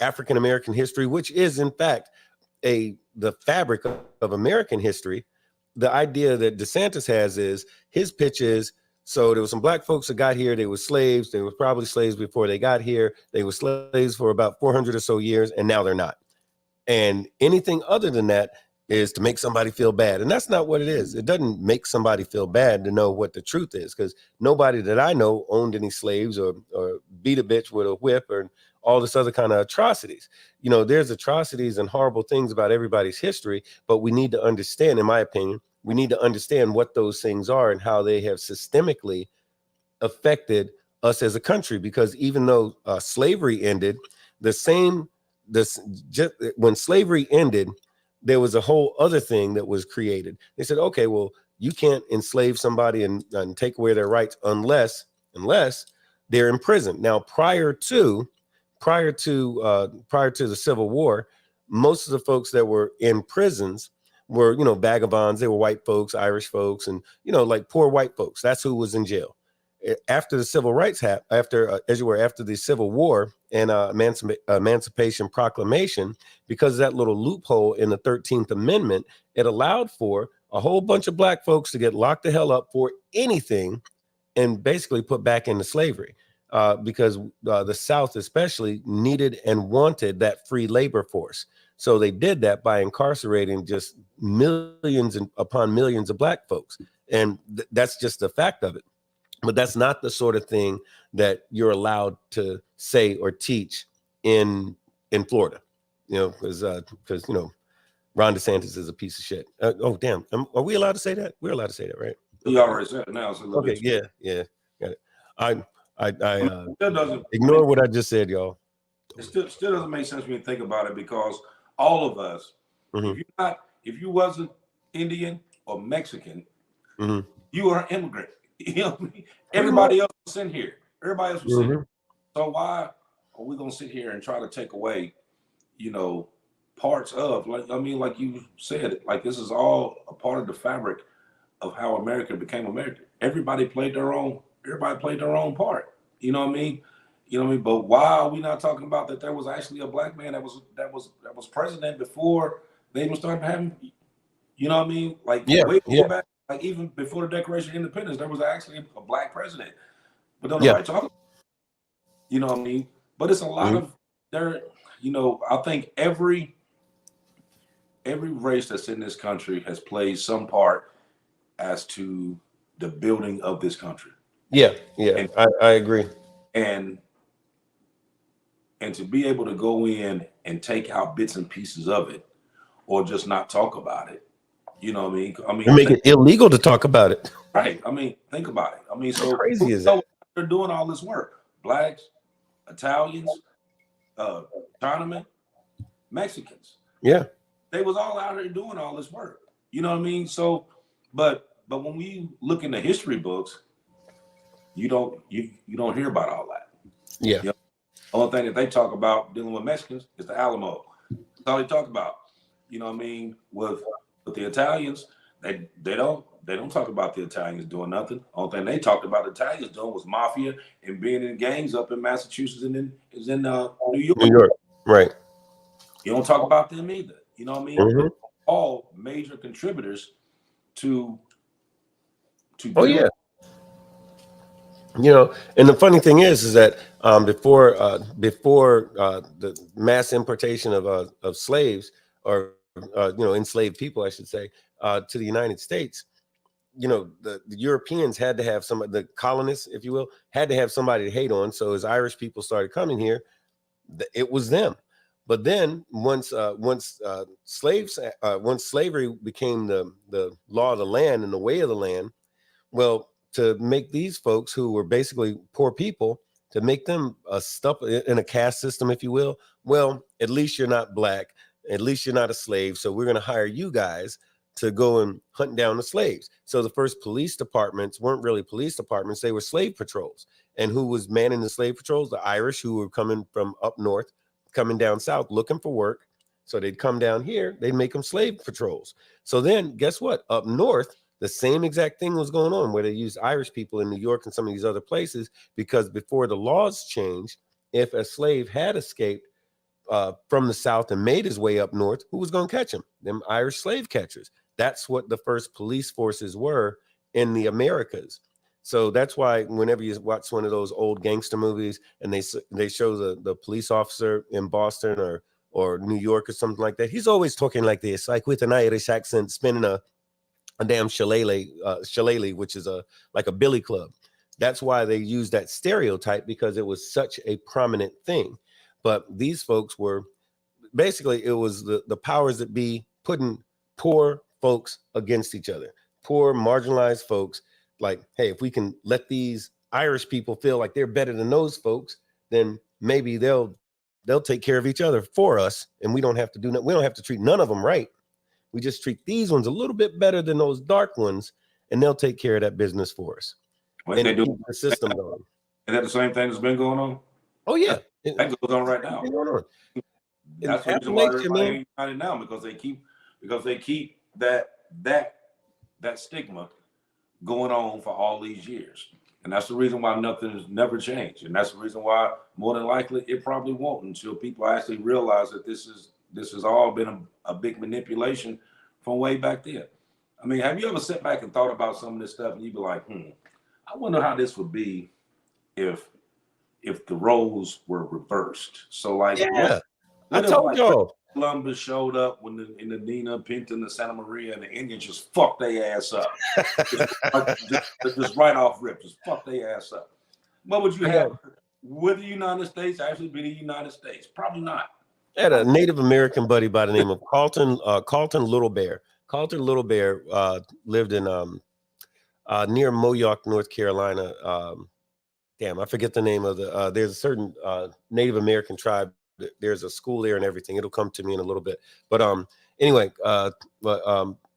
African American history, which is in fact the fabric of American history, the idea that DeSantis has is his pitch is, so there were some black folks that got here. They were slaves. They were probably slaves before they got here. They were slaves for about 400 or so years, and now they're not. And anything other than that is to make somebody feel bad. And that's not what it is. It doesn't make somebody feel bad to know what the truth is, because nobody that I know owned any slaves or beat a bitch with a whip or all this other kind of atrocities. You know, there's atrocities and horrible things about everybody's history, but we need to understand, in my opinion, we need to understand what those things are and how they have systemically affected us as a country. Because even though slavery ended, when slavery ended, there was a whole other thing that was created. They said, okay, well, you can't enslave somebody and take away their rights unless they're in prison. Now, prior to the Civil War, most of the folks that were in prisons were, you know, vagabonds. They were white folks, Irish folks, and, you know, like poor white folks. That's who was in jail. After the civil rights after the Civil War and Emancipation Proclamation, because of that little loophole in the 13th Amendment, it allowed for a whole bunch of black folks to get locked the hell up for anything and basically put back into slavery, because the South especially needed and wanted that free labor force. So they did that by incarcerating just millions upon millions of black folks. And that's just the fact of it. But that's not the sort of thing that you're allowed to say or teach in Florida, you know, because you know, Ron DeSantis is a piece of shit. Oh damn, are we allowed to say that? We're allowed to say that, right? You already said it now. So okay, yeah, got it. I ignore what I just said, y'all. It still doesn't make sense when you think about it, because all of us, if you wasn't Indian or Mexican, you are an immigrant. You know what I mean? Everybody else was in here. Everybody else was in here. So why are we gonna sit here and try to take away, you know, parts of, like, I mean, like you said, like this is all a part of the fabric of how America became American. Everybody played their own part. You know what I mean? You know what I mean? But why are we not talking about that there was actually a black man that was president before they even started having, you know what I mean? Like way back. Like even before the Declaration of Independence, there was actually a black president. But don't nobody talk about it. You know what I mean? But it's a lot of there, you know, I think every race that's in this country has played some part as to the building of this country. Yeah, I agree. And to be able to go in and take out bits and pieces of it, or just not talk about it. You know what I mean? Make it illegal to talk about it. Right. I mean, think about it. I mean, so how crazy is that? They're doing all this work. Blacks, Italians, Chinamen, Mexicans. Yeah. They was all out here doing all this work. You know what I mean? So, but when we look in the history books, you don't hear about all that. Yeah. You know? The only thing that they talk about dealing with Mexicans is the Alamo. That's all they talk about. You know what I mean? With the Italians, they don't talk about the Italians doing nothing. Only thing they talked about the Italians doing was mafia and being in gangs up in Massachusetts and in New York. New York, right? You don't talk about them either. You know what I mean? All major contributors to. Oh yeah. You know, and the funny thing is that before the mass importation of slaves, or you know, enslaved people, I should say, to the United States, you know, the Europeans had to have the colonists, if you will, had to have somebody to hate on. So as Irish people started coming here, it was them. But then once slavery became the law of the land and the way of the land, well, to make these folks who were basically poor people, to make them stuck in a caste system, if you will, well, at least you're not black, at least you're not a slave, so we're going to hire you guys to go and hunt down the slaves. So the first police departments weren't really police departments, they were slave patrols. And who was manning the slave patrols? The Irish, who were coming from up north, coming down south, looking for work. So they'd come down here, they'd make them slave patrols. So then guess what? Up north, The same exact thing was going on where they used Irish people in New York and some of these other places, because before the laws changed, if a slave had escaped from the South and made his way up north, who was going to catch him? Them Irish slave catchers. That's what the first police forces were in the Americas. So that's why whenever you watch one of those old gangster movies and they show the police officer in Boston or New York or something like that, he's always talking like this, like with an Irish accent, spinning a damn shillelagh, which is like a billy club. That's why they use that stereotype, because it was such a prominent thing. But these folks were basically, it was the powers that be putting poor folks against each other, poor marginalized folks. Like, hey, if we can let these Irish people feel like they're better than those folks, then maybe they'll take care of each other for us, and we don't have to do we don't have to treat none of them right. We just treat these ones a little bit better than those dark ones, and they'll take care of that business for us. Well, and they do keep the system going. Is that the same thing that's been going on? Oh yeah, that goes on right now. That's the reason why everybody ain't united now, because they keep that stigma going on for all these years. And that's the reason why nothing has never changed. And that's the reason why more than likely it probably won't, until people actually realize that this has all been a big manipulation from way back then. I mean, have you ever sat back and thought about some of this stuff and you'd be like, I wonder how this would be if the roles were reversed. So like, what I told y'all. Columbus showed up in the Nina, Pinta, and the Santa Maria, and the Indians just fucked their ass up. just right off rip, just fuck their ass up. What would you have? Would the United States actually be the United States? Probably not. I had a Native American buddy by the name of Carlton Little Bear. Carlton Little Bear lived in near Moyock, North Carolina. I forget the name of there's a certain Native American tribe. There's a school there and everything. It'll come to me in a little bit. But anyway,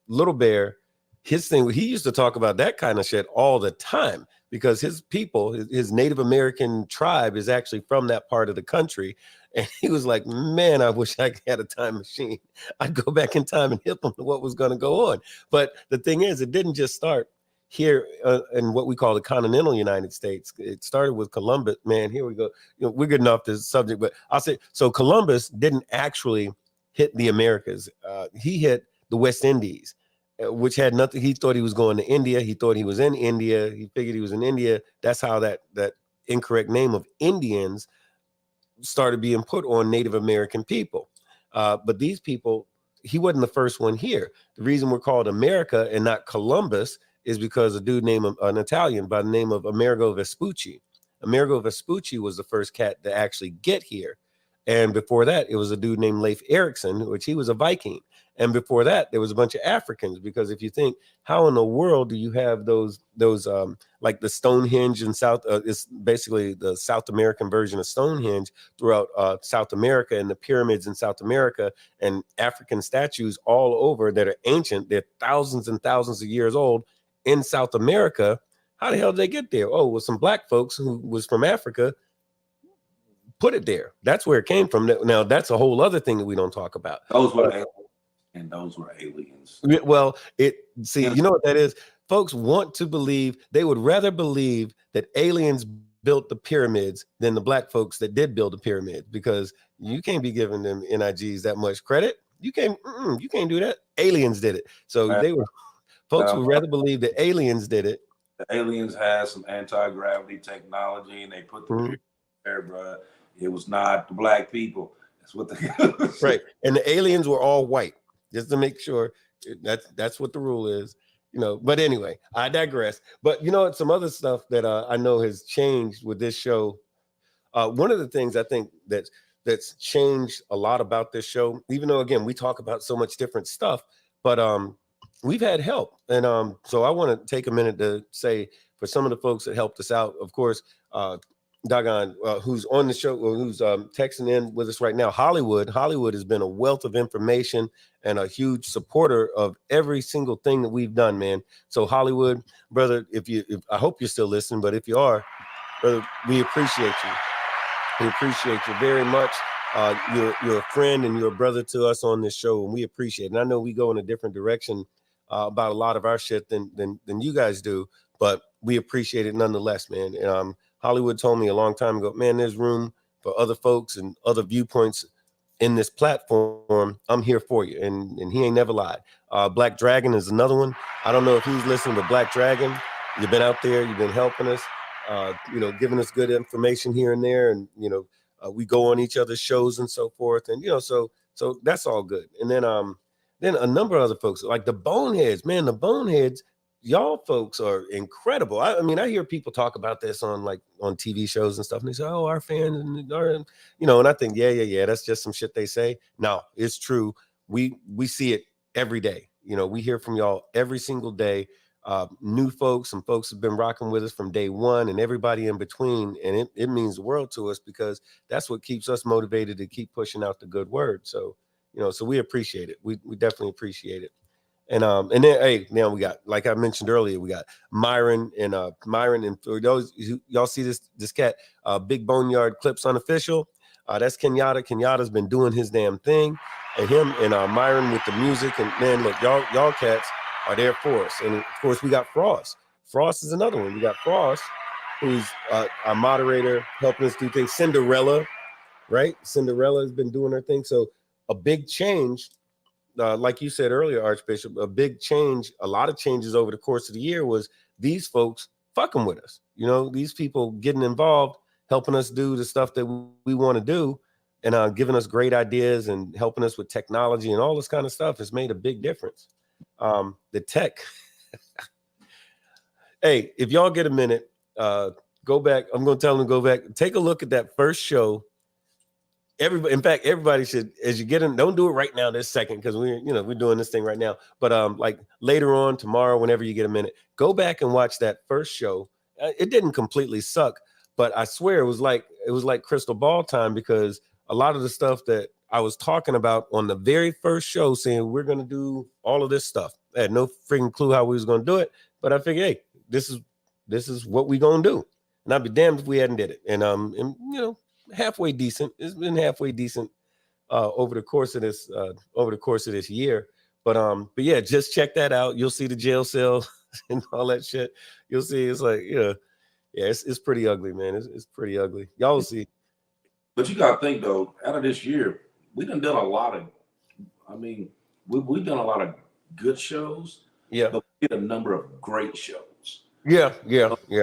Little Bear, his thing, he used to talk about that kind of shit all the time, because his people, his Native American tribe is actually from that part of the country. And he was like, man, I wish I had a time machine. I'd go back in time and hit them to what was going to go on. But the thing is, it didn't just start here in what we call the continental United States. It started with Columbus. Man, here we go. We're getting off this subject, but I'll say, so Columbus didn't actually hit the Americas. He hit the West Indies, which had nothing. He thought he was going to India. He thought he was in India. He figured he was in India. That's how that incorrect name of Indians started being put on Native American people. But these people, he wasn't the first one here. The reason we're called America and not Columbus is because a dude named an Italian by the name of Amerigo Vespucci. Amerigo Vespucci was the first cat to actually get here. And before that, it was a dude named Leif Erikson, which he was a Viking. And before that, there was a bunch of Africans, because if you think, how in the world do you have those like the Stonehenge in South, it's basically the South American version of Stonehenge throughout South America, and the pyramids in South America, and African statues all over that are ancient. They're thousands and thousands of years old in South America. How the hell did they get there? Oh, well, some black folks who was from Africa put it there. That's where it came from. Now, that's a whole other thing that we don't talk about. Those were aliens. Well, you know what that is? Folks want to believe, they would rather believe that aliens built the pyramids than the black folks that did build the pyramids, because you can't be giving them NIGs that much credit. You can't do that. Aliens did it. So folks would rather believe that aliens did it. The aliens had some anti-gravity technology, and they put the pyramid there, bro. It was not the black people. That's what right. And the aliens were all white, just to make sure. That's what the rule is. But anyway, I digress. But some other stuff that I know has changed with this show. One of the things I think that's changed a lot about this show, even though again we talk about so much different stuff, but we've had help. And so I want to take a minute to say, for some of the folks that helped us out, of course, Dagon, who's on the show, or who's texting in with us right now, Hollywood has been a wealth of information and a huge supporter of every single thing that we've done, man. So Hollywood, brother, I hope you're still listening, but if you are, brother, we appreciate you. We appreciate you very much. You're a friend and you're a brother to us on this show, and we appreciate it. And I know we go in a different direction about a lot of our shit than you guys do, but we appreciate it nonetheless, man. Hollywood told me a long time ago, man, there's room for other folks and other viewpoints in this platform. I'm here for you, and he ain't never lied. Black Dragon is another one. I don't know if he's listening, but Black Dragon, you've been out there, you've been helping us, giving us good information here and there, and we go on each other's shows and so forth, and so that's all good. And then a number of other folks like the Boneheads, man. The Boneheads, y'all folks are incredible. I mean, I hear people talk about this on TV shows and stuff, and they say, "Oh, our fans," and I think, yeah, that's just some shit they say. No, it's true. We see it every day. We hear from y'all every single day. New folks and folks have been rocking with us from day one, and everybody in between, and it means the world to us, because that's what keeps us motivated to keep pushing out the good word. So so we appreciate it. We definitely appreciate it. And then hey, now we got, like I mentioned earlier, we got Myron, and for those y'all see this cat, Big BoneYard Clips Unofficial. That's Kenyatta. Kenyatta's been doing his damn thing, and him and Myron with the music. And man, look, y'all cats are there for us. And of course, we got Frost. Frost is another one. We got Frost, who's our moderator, helping us do things. Cinderella, right? Cinderella has been doing her thing. So a big change. Like you said earlier, Archbishop, a big change, a lot of changes over the course of the year was these folks fucking with us. These people getting involved, helping us do the stuff that we want to do, and giving us great ideas and helping us with technology and all this kind of stuff has made a big difference. The tech. Hey, if y'all get a minute, go back. I'm going to tell them to go back. Take a look at that first show. Everybody should, as you get in, don't do it right now this second, because we're doing this thing right now. But like later on, tomorrow, whenever you get a minute, go back and watch that first show. It didn't completely suck, but I swear it was like crystal ball time, because a lot of the stuff that I was talking about on the very first show, saying we're gonna do all of this stuff, I had no freaking clue how we was gonna do it, but I figured, hey, this is what we gonna do, and I'd be damned if we hadn't did it. And halfway decent. It's been halfway decent over the course of this year. But yeah, just check that out. You'll see the jail cell and all that shit. You'll see it's like, it's pretty ugly, man. It's pretty ugly. Y'all will see. But you gotta think though, out of this year, we've done a lot of, we've done a lot of good shows. Yeah. But we did a number of great shows. Yeah,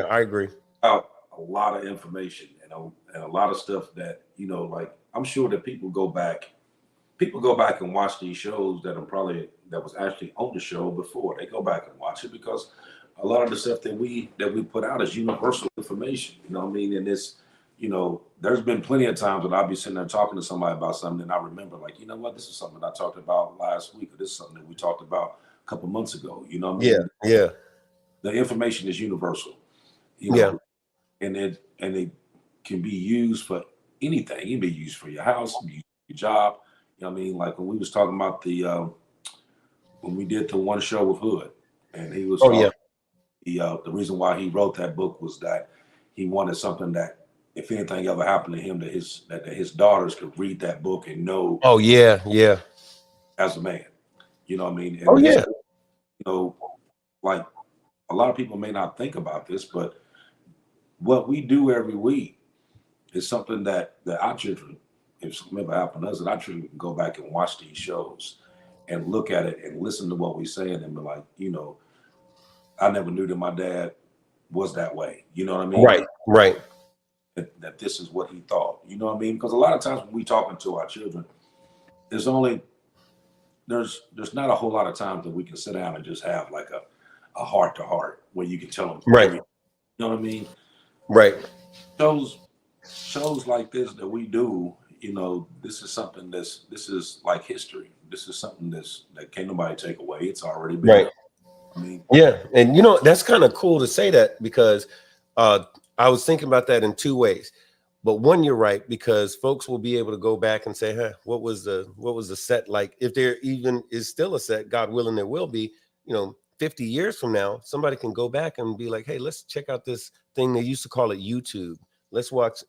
I agree. Out a lot of information, and a lot of stuff that, like, I'm sure that people go back and watch these shows that was actually on the show before. They go back and watch it, because a lot of the stuff that we put out is universal information. And it's, there's been plenty of times when I'll be sitting there talking to somebody about something, and I remember, like, this is something I talked about last week, or this is something that we talked about a couple months ago. Yeah. The information is universal. Yeah. And it can be used for anything. It can be used for your house, your job. Like when we was talking about when we did the one show with Hood, and he was the reason why he wrote that book was that he wanted something that, if anything ever happened to him, that his daughters could read that book and know. Oh yeah. As a man, And like a lot of people may not think about this, but what we do every week is something that our children, if something ever happened to us, that our children can go back and watch these shows and look at it and listen to what we say, and be like, I never knew that my dad was that way. You know what I mean? Right. That this is what he thought. You know what I mean? Because a lot of times when we talking to our children, there's not a whole lot of times that we can sit down and just have like a heart to heart where you can tell them everything. You know what I mean? Right. Shows like this that we do, this is something this is like history. This is something that can't nobody take away. It's already been done. Yeah, and that's kind of cool to say that, because I was thinking about that in two ways. But one, you're right, because folks will be able to go back and say, what was the set like? If there even is still a set, God willing, there will be, 50 years from now, somebody can go back and be like, hey, let's check out this thing. They used to call it YouTube. Let's watch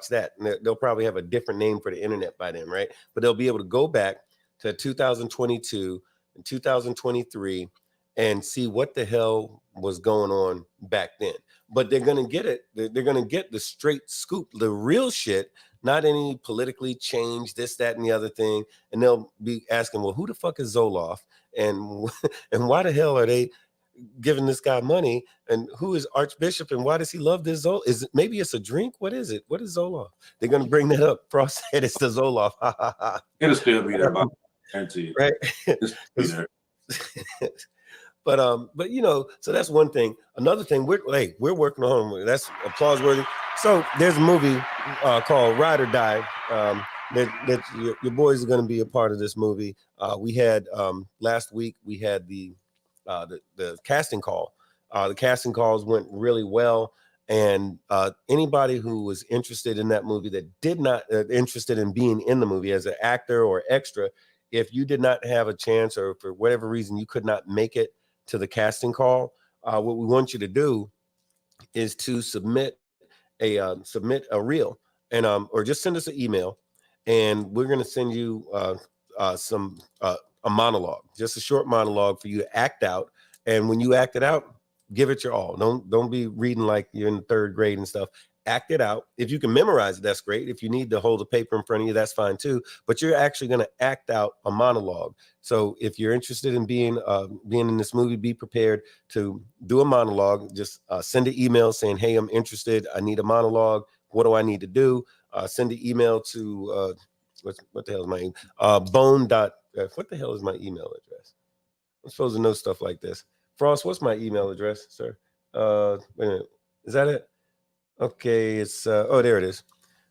that. And they'll probably have a different name for the internet by then, right? But they'll be able to go back to 2022 and 2023 and see what the hell was going on back then. But they're going to get it. They're going to get the straight scoop, the real shit, not any politically changed, this, that, and the other thing. And they'll be asking, well, who the fuck is Zoloft? And, and why the hell are they giving this guy money? And who is Archbishop? And why does he love this Zoloft? Is it, maybe it's a drink? What is it? What is Zoloft? They're going to bring that up. Frost said it's the Zoloft. It'll still be there, Bob. Guarantee right? It'll be there. But you know, so that's one thing. Another thing, we're working on, that's applause worthy. So there's a movie called Ride or Die. That your boys are going to be a part of this movie. We had last week we had the casting call. The casting calls went really well, and anybody who was interested in that movie that did not interested in being in the movie as an actor or extra, if you did not have a chance or for whatever reason you could not make it to the casting call, what we want you to do is to submit a reel, and or just send us an email, and we're going to send you a monologue, just a short monologue for you to act out. And when you act it out, give it your all. Don't be reading like you're in the third grade and stuff. Act it out. If you can memorize it, that's great. If you need to hold a paper in front of you, that's fine too. But you're actually going to act out a monologue. So if you're interested in being in this movie, be prepared to do a monologue. Just send an email saying, "Hey, I'm interested. I need a monologue. What do I need to do?" Send an email to what the hell is my what the hell is my email address? I'm supposed to know stuff like this. Frost, what's my email address, sir? Wait a minute. Is that it? Okay, it's oh, there it is.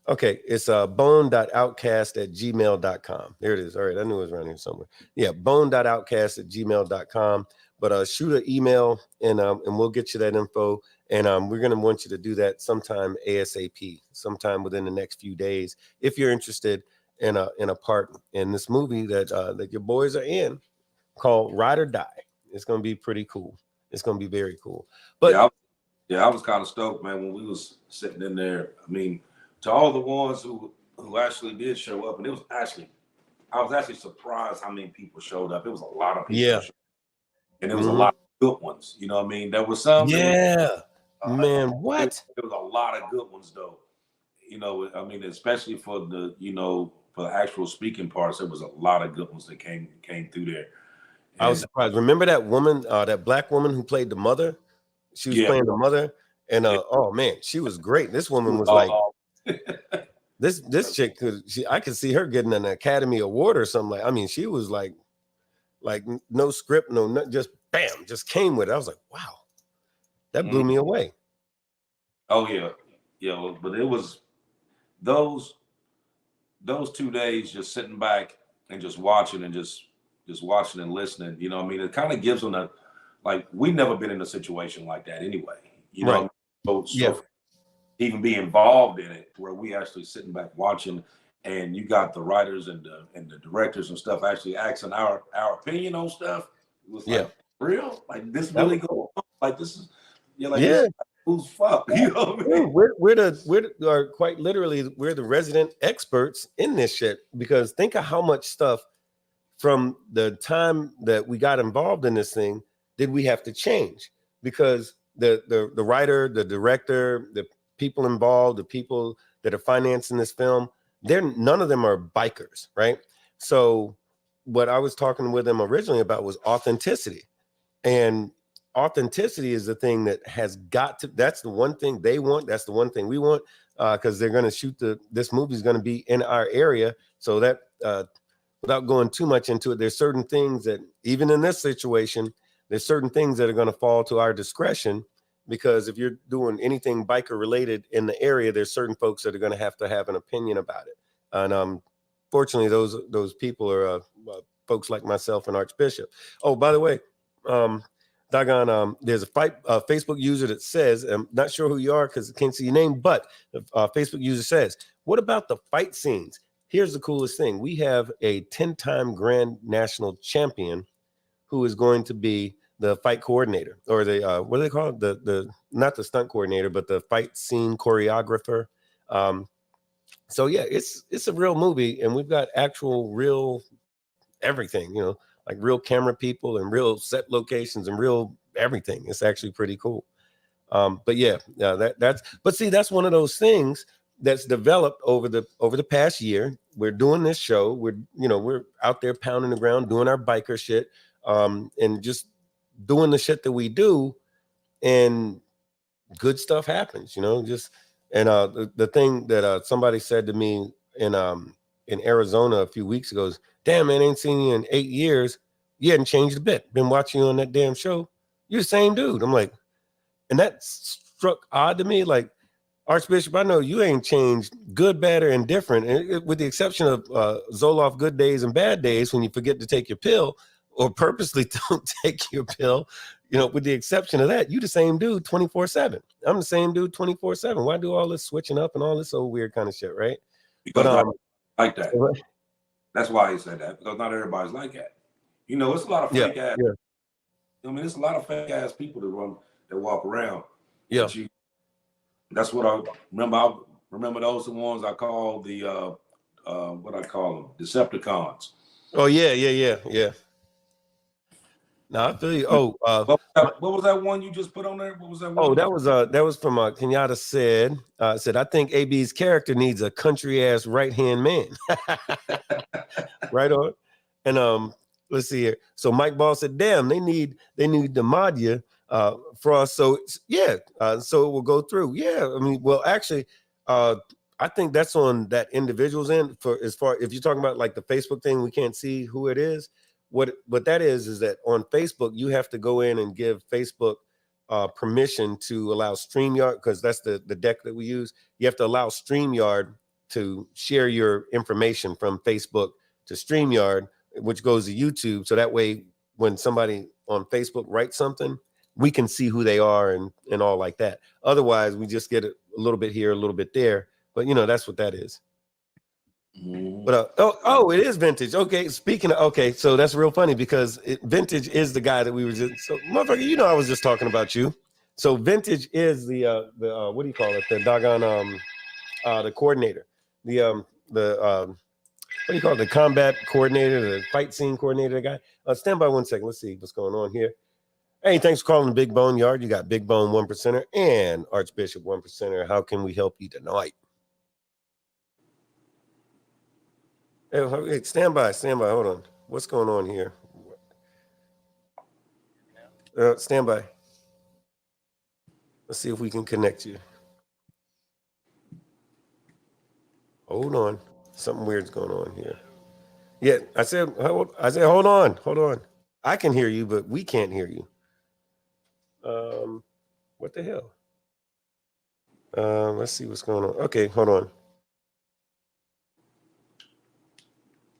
Okay, it's bone.outcast@gmail.com. There it is. All right, I knew it was around here somewhere. Yeah, bone.outcast@gmail.com. But shoot an email and we'll get you that info. And we're gonna want you to do that sometime ASAP, sometime within the next few days, if you're interested in a part in this movie that your boys are in, called Ride or Die. It's gonna be pretty cool. It's gonna be very cool. But yeah, I was kind of stoked, man, when we was sitting in there. I mean, to all the ones who actually did show up, and I was actually surprised how many people showed up. It was a lot of people. Yeah. And there was a lot of good ones. You know what I mean? There was some. Yeah. Man, what? There was a lot of good ones, though. You know, I mean, especially for the, for the actual speaking parts, there was a lot of good ones that came through there. And I was surprised. Remember that woman, that black woman who played the mother? She was playing the mother, and oh man, she was great. This woman was like, this chick I could see her getting an Academy Award or something. Like, I mean, she was like no script, just bam, just came with it. I was like, wow, that blew me away. Oh yeah, yeah. But it was those 2 days just sitting back and just watching and just watching and listening. You know what I mean? It kind of gives them we've never been in a situation like that anyway. You know, so even be involved in it where we actually sitting back watching, and you got the writers and the directors and stuff actually asking our opinion on stuff. It was like, real? Like this really go on? Like this is who's fuck? You know what I mean? We're quite literally we're the resident experts in this shit, because think of how much stuff from the time that we got involved in this thing did we have to change, because the writer, the director, the people involved, the people that are financing this film, none of them are bikers, right? So what I was talking with them originally about was authenticity, and authenticity is the thing that has got to. That's the one thing they want. That's the one thing we want, because they're going to shoot this movie is going to be in our area, so that without going too much into it, there's certain things that even in this situation, there's certain things that are going to fall to our discretion, because if you're doing anything biker related in the area, there's certain folks that are going to have an opinion about it. And fortunately, those people are folks like myself and Archbishop. Oh, by the way, there's a Facebook user that says, I'm not sure who you are because I can't see your name, but the Facebook user says, what about the fight scenes? Here's the coolest thing. We have a 10-time Grand National Champion who is going to be the fight coordinator, or the what do they call it? The not the stunt coordinator, but the fight scene choreographer. So yeah, it's a real movie, and we've got actual real everything. like real camera people and real set locations and real everything. It's actually pretty cool. But yeah, that's one of those things that's developed over the past year. We're doing this show. We're out there pounding the ground, doing our biker shit, and just doing the shit that we do, and good stuff happens, the thing that somebody said to me in Arizona a few weeks ago is, damn man, I ain't seen you in 8 years. You hadn't changed a bit. Been watching you on that damn show. You're the same dude. I'm like, and that struck odd to me. Like, Archbishop, I know you ain't changed, good, bad, or indifferent, with the exception of Zoloft good days and bad days when you forget to take your pill or purposely don't take your pill. With the exception of that, you the same dude 24/7. I'm the same dude 24/7. Why do all this switching up and all this old weird kind of shit, right? Because like that. That's why he said that, because not everybody's like that. It's a lot of fake ass. Yeah. I mean, it's a lot of fake ass people that walk around. Yeah. That's what I remember. I remember those the ones I call the what I call them, Decepticons. Oh yeah. No, I feel you. What was that one you just put on there? What was that one? Oh, that was from Kenyatta said, I think AB's character needs a country ass right hand man. Right on. And let's see here. So Mike Ball said, damn, they need the Madhya Frost. So yeah, so it will go through. Yeah, I mean, well, actually, I think that's on that individual's end. For as far if you're talking about like the Facebook thing, we can't see who it is. What that is that on Facebook you have to go in and give Facebook permission to allow StreamYard, because that's the deck that we use. You have to allow StreamYard to share your information from Facebook to StreamYard, which goes to YouTube. So that way, when somebody on Facebook writes something, we can see who they are and all like that. Otherwise, we just get a little bit here, a little bit there. But that's what that is. But it is Vintage. Okay, speaking of, so that's real funny because Vintage is the guy that we were just, so motherfucker, I was just talking about you. So Vintage is the what do you call it? The doggone the coordinator, the what do you call it? The combat coordinator, the fight scene coordinator guy. Stand by 1 second. Let's see what's going on here. Hey, thanks for calling the Big BoneYard. You got Big Bone 1%er and Archbishop 1%er. How can we help you tonight? Hey, stand by. Hold on. What's going on here? Stand by. Let's see if we can connect you. Hold on. Something weird's going on here. Yeah, I said, hold on. I can hear you, but we can't hear you. What the hell? Let's see what's going on. Okay, hold on.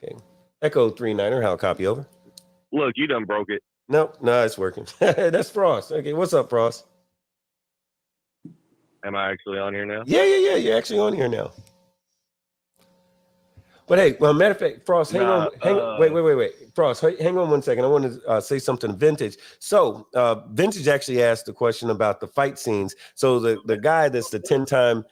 Okay. Echo 39er, how copy over? Look, you done broke it. No, it's working. That's Frost. Okay, what's up, Frost? Am I actually on here now? Yeah. You're actually on here now. But hey, well, matter of fact, Frost, wait. Frost, hang on 1 second. I want to say something Vintage. So Vintage actually asked a question about the fight scenes. So the guy that's the 10-time,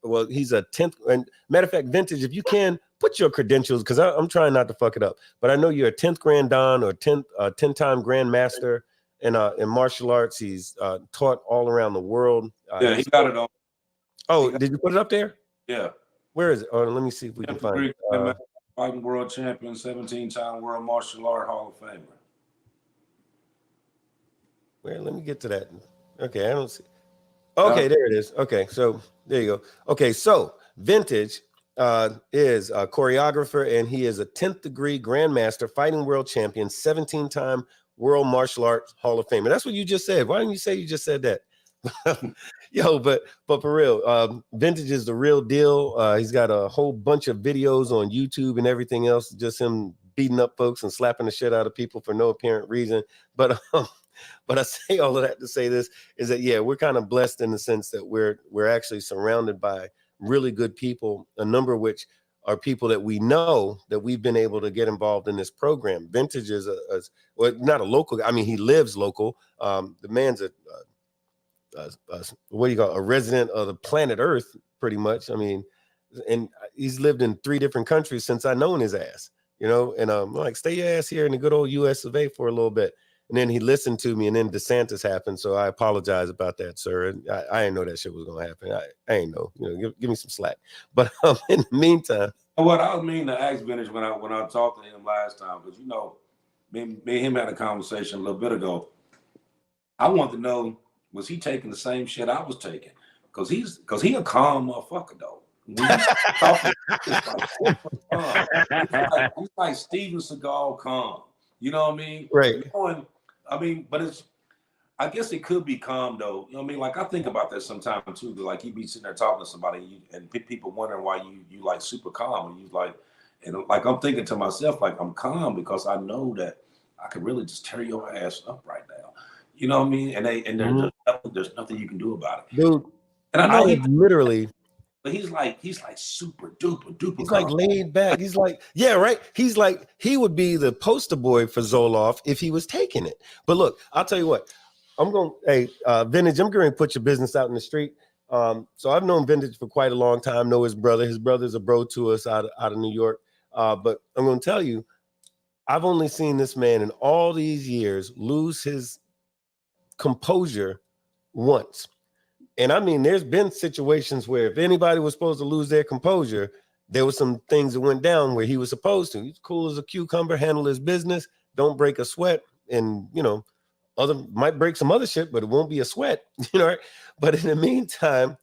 well, he's a 10th. And matter of fact, Vintage, if you can, put your credentials, because I'm trying not to fuck it up. But I know you're a 10th Grand Don or 10-time Grand Master in martial arts. He's taught all around the world. Yeah, he got it on. Oh, did you put it up there? Yeah. Where is it? Oh, let me see if we can find it. Fighting world champion, 17-time world martial art Hall of Famer. Where? Let me get to that. Okay, I don't see. Okay, there it is. Okay, so there you go. Okay, so Vintage is a choreographer, and he is a 10th degree grandmaster, fighting world champion, 17-time world martial arts Hall of Famer. That's what you just said. Why didn't you say you just said that? Yo, but for real, Vintage is the real deal. He's got a whole bunch of videos on YouTube and everything else, just him beating up folks and slapping the shit out of people for no apparent reason. But I say all of that to say this is that, yeah, we're kind of blessed in the sense that we're actually surrounded by really good people, a number of which are people that we know that we've been able to get involved in this program. Vintage is well, not a local. I mean, he lives local. The man's what do you call a resident of the planet Earth, pretty much. I mean, and he's lived in 3 different countries since I known his ass. you know, and I'm like, stay your ass here in the good old US of A for a little bit. And then he listened to me, and then DeSantis happened. So I apologize about that, sir. And I didn't know that shit was gonna happen. I ain't know, you know, give me some slack. But in the meantime, What I was meaning to ask Vintage when I talked to him last time, because you know, me and him had a conversation a little bit ago. I want to know, was he taking the same shit I was taking? Because he a calm motherfucker though. When you talking, he's like Steven Seagal calm. You know what I mean? right. But I guess it could be calm though. You know what I mean? Like I think about that sometimes too. Like he be sitting there talking to somebody, and people wondering why you like super calm, and you like, and like I'm thinking to myself, like I'm calm because I know that I could really just tear your ass up right now. You know what I mean? And there's nothing you can do about it. Dude, And I know but he's like super duper he's calm. like laid back. He's like, yeah, right. He's like, he would be the poster boy for Zoloft if he was taking it. But look, I'll tell you what, Vintage, I'm going to put your business out in the street. So I've known Vintage for quite a long time, know his brother. His brother's a bro to us out of New York. But I'm going to tell you, I've only seen this man in all these years lose his composure once. And I mean, there's been situations where if anybody was supposed to lose their composure, there were some things that went down where he was supposed to. He's cool as a cucumber, handle his business, don't break a sweat, and you know, might break some other shit, but it won't be a sweat, you know. Right? But in the meantime,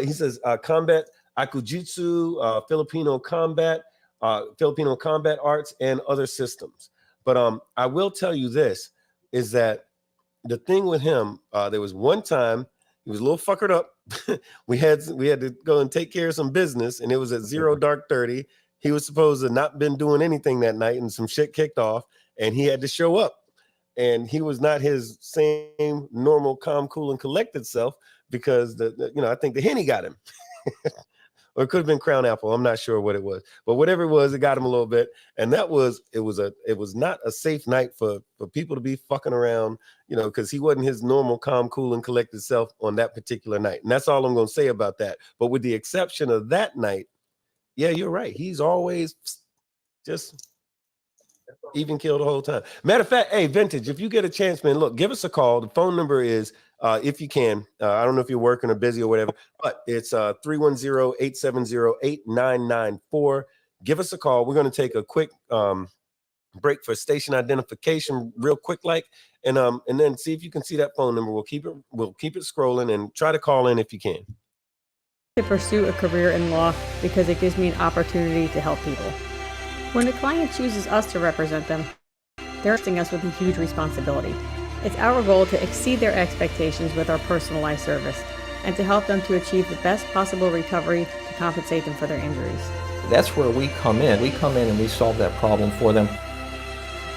he says combat akujitsu, Filipino combat arts, and other systems. But I will tell you this is that the thing with him, there was one time. He was a little fuckered up. we had to go and take care of some business, and it was at 0:30. He was supposed to not been doing anything that night, and some shit kicked off, and he had to show up. And he was not his same normal, calm, cool, and collected self because I think the Henny got him. Or it could have been Crown Apple. I'm not sure what it was, but whatever it was, it got him a little bit. And it was not a safe night for people to be fucking around, you know, because he wasn't his normal, calm, cool, and collected self on that particular night. And that's all I'm going to say about that. But with the exception of that night, yeah, you're right. He's always just even killed the whole time. Matter of fact, hey, Vintage, if you get a chance, man, look, give us a call. The phone number is, if you can, I don't know if you're working or busy or whatever, but it's 310-870-8994. Give us a call. We're going to take a quick break for station identification real quick, and then see if you can see that phone number. We'll keep it scrolling, and try to call in if you can. To pursue a career in law because it gives me an opportunity to help people. When a client chooses us to represent them, they're trusting us with a huge responsibility. It's our goal to exceed their expectations with our personalized service and to help them to achieve the best possible recovery to compensate them for their injuries. That's where we come in. We come in and we solve that problem for them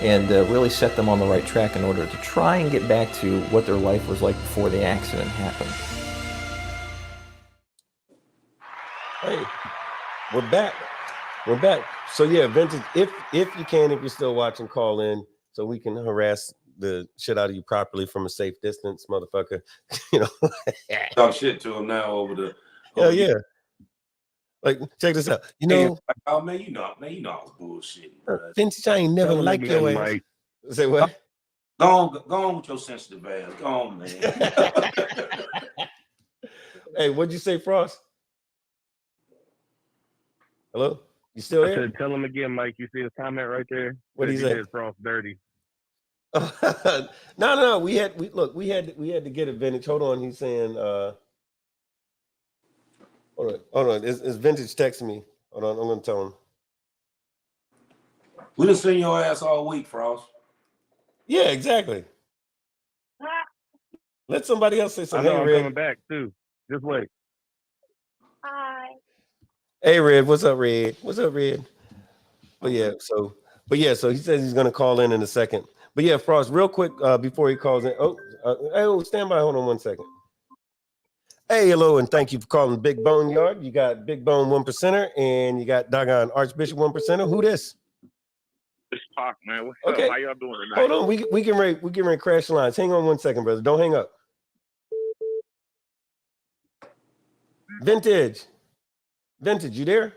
and really set them on the right track in order to try and get back to what their life was like before the accident happened. Hey, we're back. So yeah, Vintage, if you can, if you're still watching, call in so we can harass the shit out of you properly from a safe distance, motherfucker. You know, talk shit to him now over the. Hell yeah. Like, check this out. You know, oh man, you know I was bullshitting. Vintage, I ain't never liked your ass. Mike. Say what? Go on with your sensitive ass. Go on, man. Hey, what'd you say, Frost? Hello? You still there? I said, tell him again, Mike. You see his comment right there? What did he say? Frost dirty. No. We had to get a Vintage. Hold on. He's saying, hold on. Is Vintage texting me? Hold on. I'm gonna tell him. We done seen your ass all week, Frost. Yeah, exactly. Let somebody else say something. I know hey, I'm Red. coming back too. Just wait. Hi. Hey, Red. What's up, Red? But so he says he's gonna call in a second. But yeah, Frost, real quick before he calls in. Stand by. Hold on 1 second. Hey, hello, and thank you for calling Big BoneYard. You got Big Bone 1%er, and you got doggone Archbishop 1%er. Who this? It's Pac, man. What's Okay. up? How y'all doing tonight? Hold on, we getting ready to crash the lines. Hang on 1 second, brother. Don't hang up. Vintage, you there?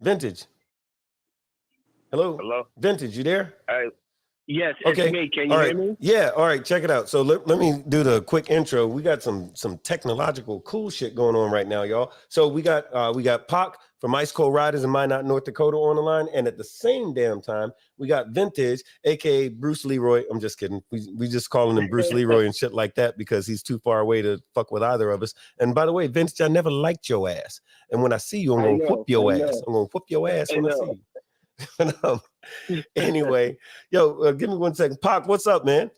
Vintage. Hello. Hello. Vintage, you there? Yes, Okay. it's me. Can you All hear right. me? Yeah. All right. Check it out. So let me do the quick intro. We got some technological cool shit going on right now, y'all. So we got Pac from Ice Cold Riders in Minot, North Dakota on the line, and at the same damn time, we got Vintage, aka Bruce Leroy. I'm just kidding. We just calling him Bruce Leroy and shit like that because he's too far away to fuck with either of us. And by the way, Vintage, I never liked your ass. And when I see you, I'm gonna whoop your ass. I'm gonna whoop your ass when I see you. Anyway, yo, give me 1 second. Pac, what's up, man?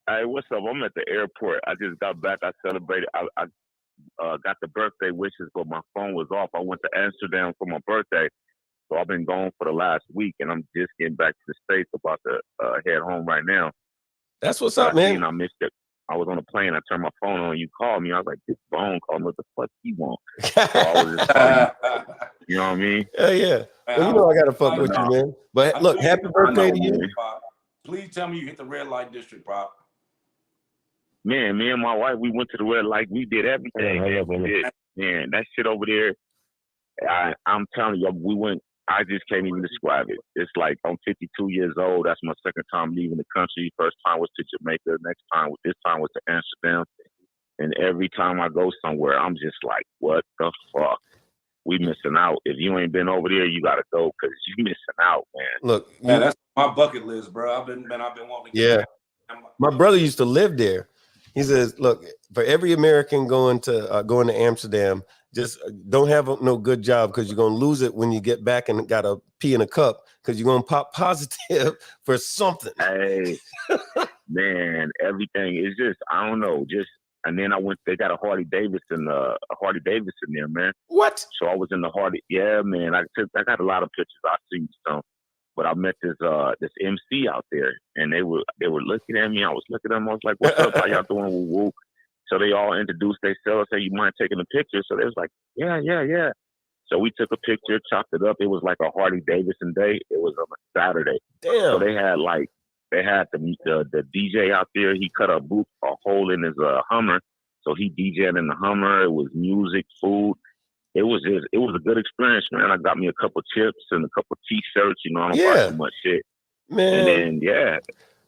Hey, what's up? I'm at the airport. I just got back. I celebrated. I got the birthday wishes, but my phone was off. I went to Amsterdam for my birthday, so I've been gone for the last week, and I'm just getting back to the States, about to head home right now. That's what's up, man. I missed it. I was on a plane. I turned my phone on. You called me. I was like, this phone called me. What the fuck he want? So I was just calling you know what I mean? Yeah. Well, you know I gotta fuck with you, man. But look, happy birthday to you. Please tell me you hit the red light district, Pop. Man, me and my wife, we went to the red light. We did everything. Man, that shit over there, I'm telling you, we went. I just can't even describe it. It's like I'm 52 years old. That's my second time leaving the country. First time was to Jamaica. This time was to Amsterdam. And every time I go somewhere, I'm just like, what the fuck? We missing out. If you ain't been over there, you gotta go because you missing out, man. Look, that's my bucket list, bro. I've been wanting to get back. My brother used to live there. He says, look, for every American going to Amsterdam, just don't have no good job because you're gonna lose it when you get back and gotta pee in a cup because you're gonna pop positive for something. Hey, man, everything is just, I don't know, just. And then they got a Harley Davidson there, man. What? So I was in the Harley. Yeah, man. I got a lot of pictures. I seen some, but I met this MC out there, and they were looking at me. I was looking at them. I was like, "What's up? How y'all doing?" Woo woo. So they all introduced themselves. Say, "You mind taking a picture?" So they was like, "Yeah." So we took a picture, chopped it up. It was like a Harley Davidson day. It was on a Saturday. Damn. So they had the DJ out there. He cut a hole in his Hummer, so he DJed in the Hummer. It was music, food. It was a good experience, man. I got me a couple chips and a couple T-shirts. You know, I don't buy too much shit, man. And then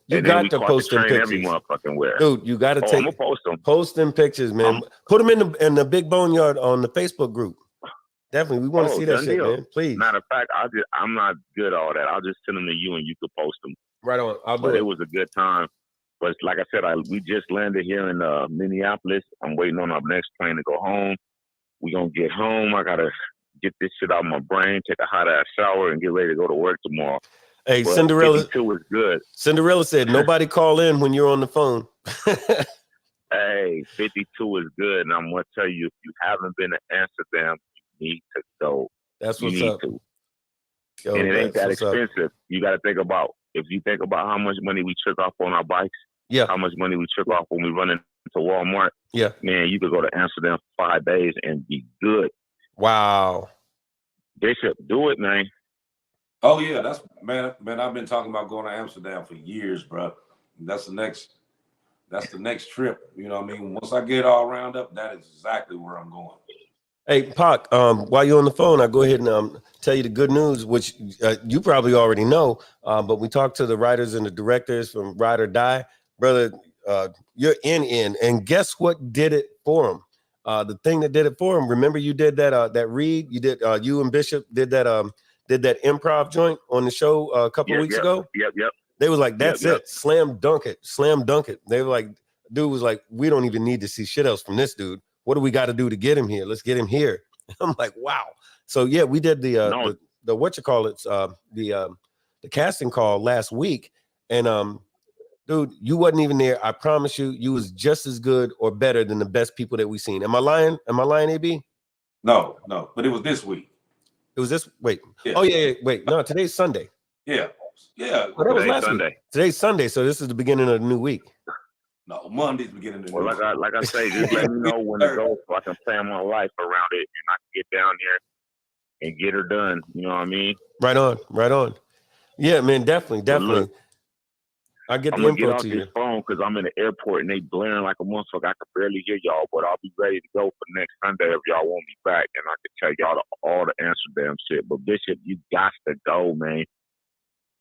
you got to post them pictures. Every motherfucking where, dude. You got to I'm gonna post them. Post them pictures, man. Put them in the Big BoneYard on the Facebook group. Definitely, we want to see that shit, man. Please. Matter of fact, I'm not good at all that. I'll just send them to you, and you can post them. Right on. But it was a good time. But like I said, we just landed here in Minneapolis. I'm waiting on our next plane to go home. We gonna get home. I gotta get this shit out of my brain, take a hot ass shower, and get ready to go to work tomorrow. Hey, but Cinderella. 52 was good. Cinderella said, "Nobody call in when you're on the phone." Hey, 52 is good, and I'm gonna tell you, if you haven't been to Amsterdam, you need to go. That's you what's need up. to. Yo, and it ain't that what's up. expensive. You got to think about, if you think about how much money we trick off on our bikes, how much money we trick off when we run into Walmart. Yeah, man, you could go to Amsterdam for 5 days and be good. Wow. Bishop, do it, man. Oh yeah, that's man. I've been talking about going to Amsterdam for years, bro. That's the next trip. You know what I mean? Once I get all round up, that is exactly where I'm going. Hey, Pac, while you're on the phone, I'll go ahead and tell you the good news, which you probably already know, but we talked to the writers and the directors from Ride or Die. Brother, you're in. And guess what did it for them? The thing that did it for them, remember you did that read? You did, you and Bishop did that improv joint on the show a couple of weeks ago? Yep. They was like, that's it. Slam dunk it. They were like, dude was like, we don't even need to see shit else from this dude. What do we got to do to get him here? Let's get him here. I'm like, wow. So yeah, we did the casting call last week, and dude, you wasn't even there. I promise you, you was just as good or better than the best people that we seen. Am I lying? AB? No, but it was this week. It was this. Wait. Yeah. Oh yeah. Wait. No, today's Sunday. Yeah. Oh, that was last Sunday. week. Today's Sunday, so this is the beginning of the new week. No, Monday's beginning of the new week. Like I say, just let me know when to go so I can plan my life around it and I can get down there and get her done. You know what I mean? Right on. Yeah, man, definitely. Look, I get I'm the gonna get info off to this you. phone because I'm in the airport and they blaring like a motherfucker. I can barely hear y'all, but I'll be ready to go for next Sunday if y'all want me back, and I can tell y'all all the Amsterdam shit. But Bishop, you got to go, man.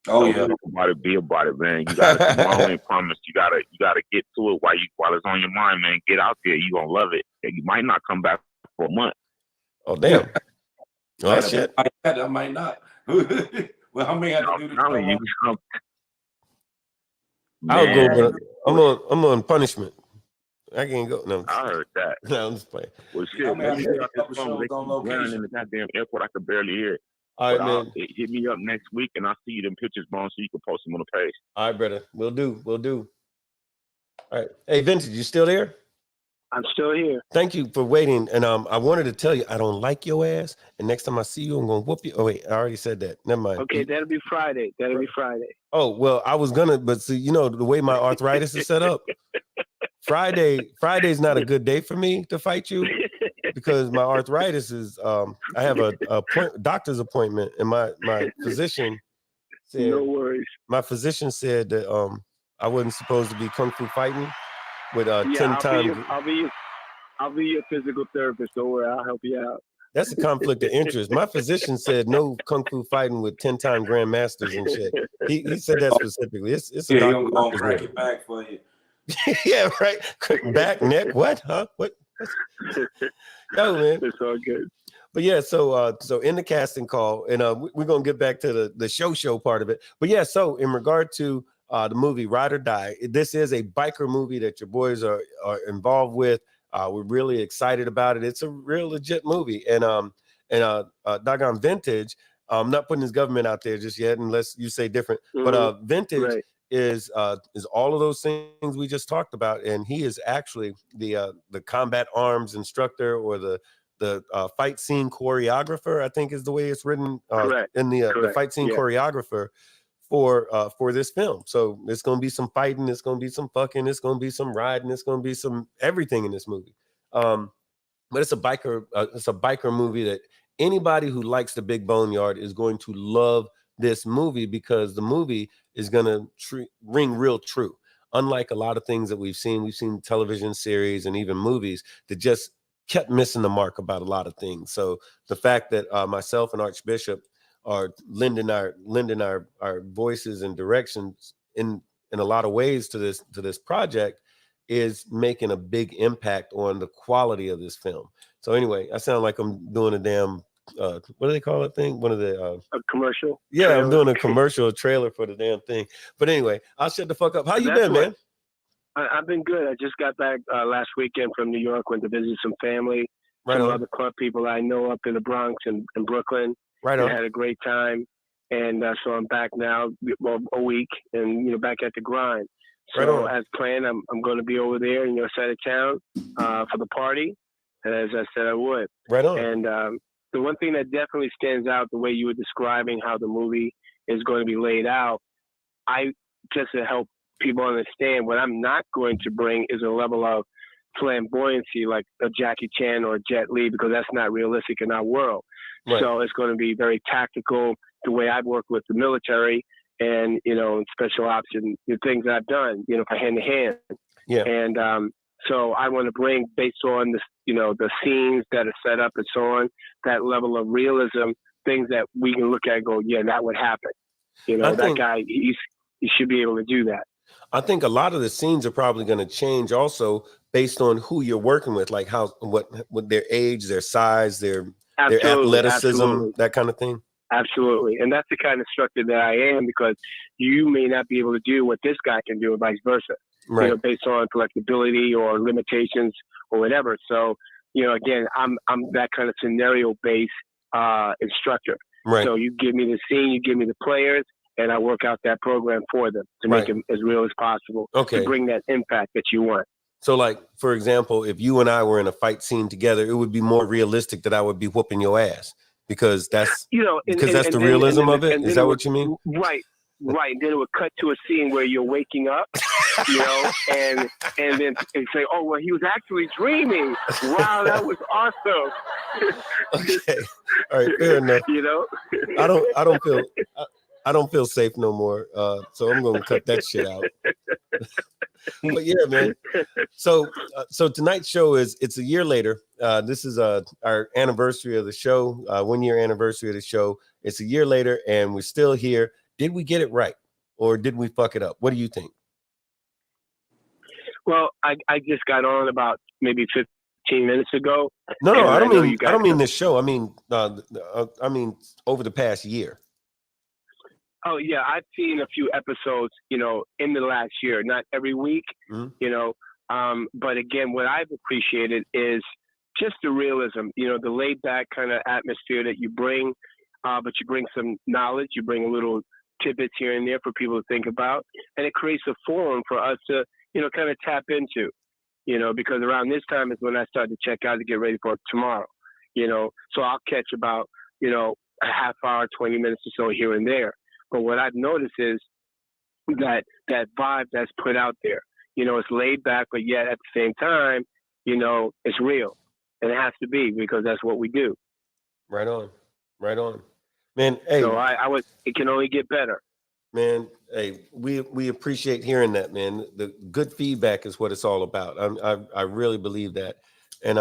Oh Don't yeah. talk about it, be about it, man. You gotta tomorrow ain't promised. You gotta get to it while it's on your mind, man. Get out there. You gonna love it. And you might not come back for a month. Oh damn. Oh Man, shit. I might not. Well, I may have to do this. I'm telling you, I'll go, man. but I'm on punishment. I can't go. No, I heard that. no, I'm just playing. Well, I shit, may let have me to get do a out this couple phone. They shows on keep blaring in location. the goddamn airport. I could barely hear it. All right, But man. hit me up next week, and I'll see you them pictures, Bone, so you can post them on the page. All right, brother. We'll do. All right. Hey, Vintage, you still there? I'm still here. Thank you for waiting. And I wanted to tell you, I don't like your ass. And next time I see you, I'm gonna whoop you. Oh wait, I already said that. Never mind. Okay, that'll be Friday. Oh well, I was gonna, but see, you know the way my arthritis is set up. Friday's not a good day for me to fight you because my arthritis is. I have a doctor's appointment, and my physician said. No worries. My physician said that I wasn't supposed to be kung fu fighting with 10 times. I'll be your physical therapist. Don't worry, I'll help you out. That's a conflict of interest. My physician said no kung fu fighting with 10-time grandmasters and shit. He said that specifically. It's a Yeah, doctor. he'll go and crack it back for you. Yeah, right. Back, neck, what? Huh? What? Yo, man. It's all good. But yeah, so in the casting call, and we're gonna get back to the show part of it. But yeah, so in regard to the movie Ride or Die, this is a biker movie that your boys are involved with. We're really excited about it. It's a real legit movie, and doggone Vintage. I'm not putting his government out there just yet, unless you say different. Mm-hmm. But Vintage Right. is all of those things we just talked about, and he is actually the combat arms instructor or the fight scene choreographer, I think is the way it's written in the fight scene choreographer for this film. So it's going to be some fighting, it's going to be some fucking, it's going to be some riding, it's going to be some everything in this movie. But it's a biker movie that anybody who likes the Big BoneYard is going to love this movie because the movie is going to ring real true. Unlike a lot of things that we've seen television series and even movies that just kept missing the mark about a lot of things. So the fact that myself and Archbishop are lending our voices and directions in a lot of ways to this project is making a big impact on the quality of this film. So anyway, I sound like I'm doing a damn what do they call that thing? One of the a commercial. Yeah, trailer. I'm doing a commercial trailer for the damn thing. But anyway, I'll shut the fuck up. How you been, man? I've been good. I just got back last weekend from New York, went to visit some family, Right some on. other club people I know up in the Bronx and Brooklyn. Right on. I had a great time. And so I'm back now, a week, and back at the grind. So Right on. as planned, I'm going to be over there in your side of town for the party, as I said I would. Right on. And the one thing that definitely stands out, the way you were describing how the movie is going to be laid out, just to help people understand, what I'm not going to bring is a level of flamboyancy like a Jackie Chan or Jet Li, because that's not realistic in our world. Right. So it's going to be very tactical, the way I've worked with the military and, special ops and the things that I've done, for hand to hand. Yeah. And so I want to bring, based on the scenes that are set up and so on, that level of realism, things that we can look at and go, yeah, that would happen. That guy, he should be able to do that. I think a lot of the scenes are probably going to change also based on who you're working with, like what their age, their size, their athleticism, that kind of thing. Absolutely. And that's the kind of instructor that I am, because you may not be able to do what this guy can do and vice versa, right. Based on collectability or limitations or whatever. So, again, I'm that kind of scenario-based instructor. Right. So you give me the scene, you give me the players, and I work out that program for them to make them as real as possible. Okay. To bring that impact that you want. So, like, for example, if you and I were in a fight scene together, it would be more realistic that I would be whooping your ass because that's that's the realism of it. Is that what you mean? Right. Right. And then it would cut to a scene where you're waking up, and then say, oh, well, he was actually dreaming. Wow, that was awesome. Okay. All right. Fair enough. I don't feel safe no more. So I'm going to cut that shit out. But yeah, man. So tonight's show it's a year later. This is our anniversary of the show, 1 year anniversary of the show. It's a year later and we're still here. did we get it right or did we fuck it up? What do you think? Well, I just got on about maybe 15 minutes ago. No, I don't mean have, this show. I mean over the past year. Oh yeah, I've seen a few episodes, you know, in the last year, not every week, you know. But again, what I've appreciated is just the realism, you know, the laid back kind of atmosphere that you bring, but you bring some knowledge, you bring a little tidbits here and there for people to think about, and it creates a forum for us to, you know, kind of tap into, you know, because around this time is when I start to check out to get ready for tomorrow, you know. So I'll catch about, you know, a half hour, 20 minutes or so here and there. But what I've noticed is that vibe that's put out there, you know, it's laid back, but yet at the same time, you know, it's real. And it has to be because that's what we do. Right on. Right on. Man, hey. So it can only get better. Man, hey, we appreciate hearing that, man. The good feedback is what it's all about. I really believe that. And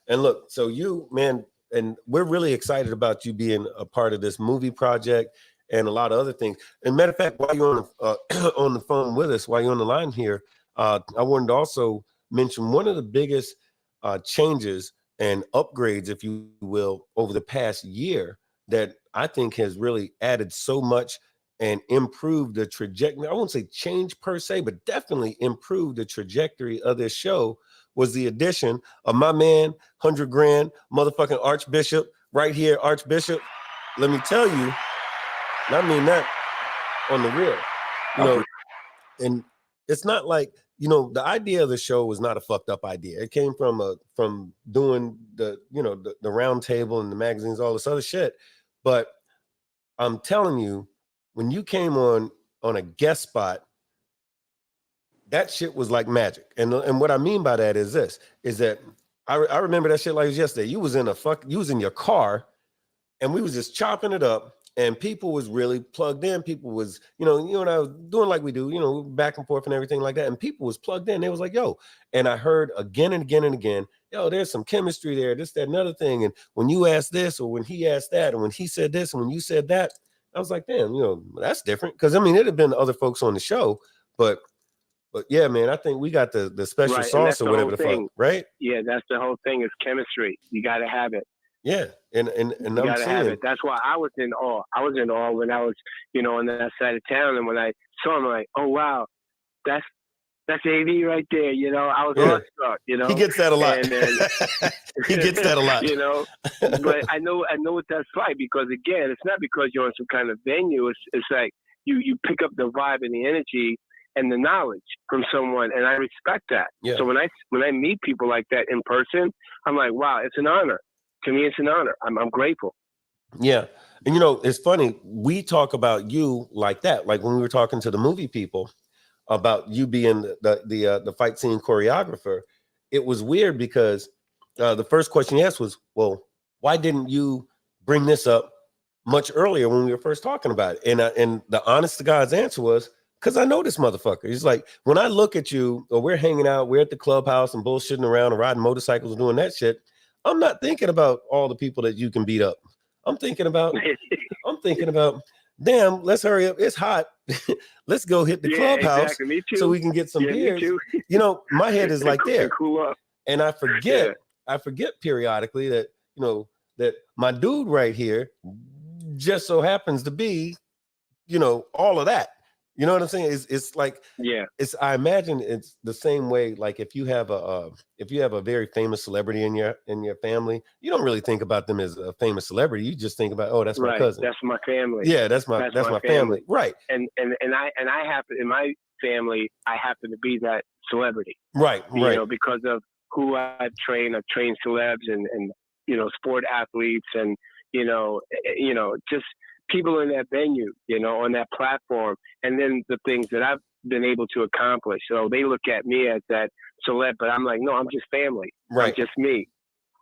look, so you, man, and we're really excited about you being a part of this movie project and a lot of other things. And matter of fact, while you're on the phone with us, while you're on the line here, I wanted to also mention one of the biggest changes and upgrades, if you will, over the past year that I think has really added so much and improved the trajectory. I won't say change per se, but definitely improved the trajectory of this show was the addition of my man, 100 grand motherfucking Archbishop right here. Archbishop, let me tell you, and I mean that on the real, you know, and it's not like, you know, the idea of the show was not a fucked up idea. It came from doing the, you know, the round table and the magazines, all this other shit. But I'm telling you, when you came on a guest spot, that shit was like magic. And what I mean by that is this, is that I remember that shit like it was yesterday. You was in your car and we was just chopping it up and people was really plugged in. People was, you know, and I was doing like we do, you know, back and forth and everything like that. And people was plugged in. They was like, yo, and I heard again and again and again, yo, there's some chemistry there, this, that, another thing. And when you asked this or when he asked that, and when he said this and when you said that, I was like, damn, you know, that's different. Because I mean, it'd have been other folks on the show, but yeah, man, I think we got the special sauce or whatever the fuck, right? Yeah, that's the whole thing is chemistry. You got to have it. Yeah, and you gotta have it. That's why I was in awe. I was in awe when I was, you know, on that side of town, and when I saw him, I'm like, oh wow, that's AV right there. You know, I was awestruck. You know, he gets that a lot. And he gets that a lot. You know, but I know what that's like because again, it's not because you're on some kind of venue. It's like you pick up the vibe and the energy and the knowledge from someone, and I respect that. Yeah. So when I meet people like that in person, I'm like, wow, it's an honor. To me, it's an honor. I'm grateful. Yeah. And, you know, it's funny. We talk about you like that. Like when we were talking to the movie people about you being the fight scene choreographer, it was weird because the first question you asked was, well, why didn't you bring this up much earlier when we were first talking about it? And the honest to God's answer was, because I know this motherfucker. He's like, when I look at you or we're hanging out, we're at the clubhouse and bullshitting around and riding motorcycles and doing that shit, I'm not thinking about all the people that you can beat up. I'm thinking about, damn, let's hurry up. It's hot. Let's go hit the clubhouse so we can get some beers. You know, my head is like there. Cool up. And I forget periodically that, you know, that my dude right here just so happens to be, you know, all of that. You know what I'm saying? It's like, yeah. I imagine it's the same way. Like if you have a very famous celebrity in your family, you don't really think about them as a famous celebrity. You just think about, oh, that's my cousin. That's my family. Yeah, that's my family. Right. And I happen in my family, I happen to be that celebrity. Right. You know, because of who I've trained celebs and you know, sport athletes and you know, just people in that venue, you know, on that platform, and then the things that I've been able to accomplish. So they look at me as that celeb, but I'm like, no, I'm just family. Right. I'm just me.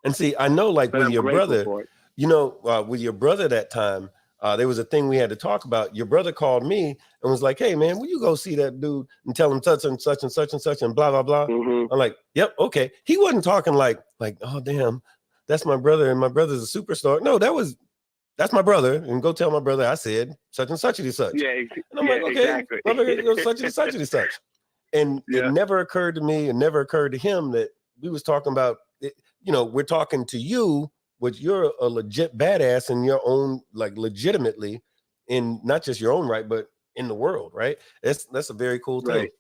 And see, I know, like with your brother, you know, with your brother that time, there was a thing we had to talk about. Your brother called me and was like, hey, man, will you go see that dude and tell him such and such and such and such and blah, blah, blah. Mm-hmm. I'm like, yep, okay. He wasn't talking like, oh, damn, that's my brother and my brother's a superstar. No, that was that's my brother, and go tell my brother I said such and such and such. Yeah, and I'm like, okay, exactly. motherfucker, go such and such and such. And it never occurred to me, and never occurred to him that we was talking about it, you know, we're talking to you, but you're a legit badass in your own, like legitimately, in not just your own right, but in the world, right? That's a very cool thing. Right.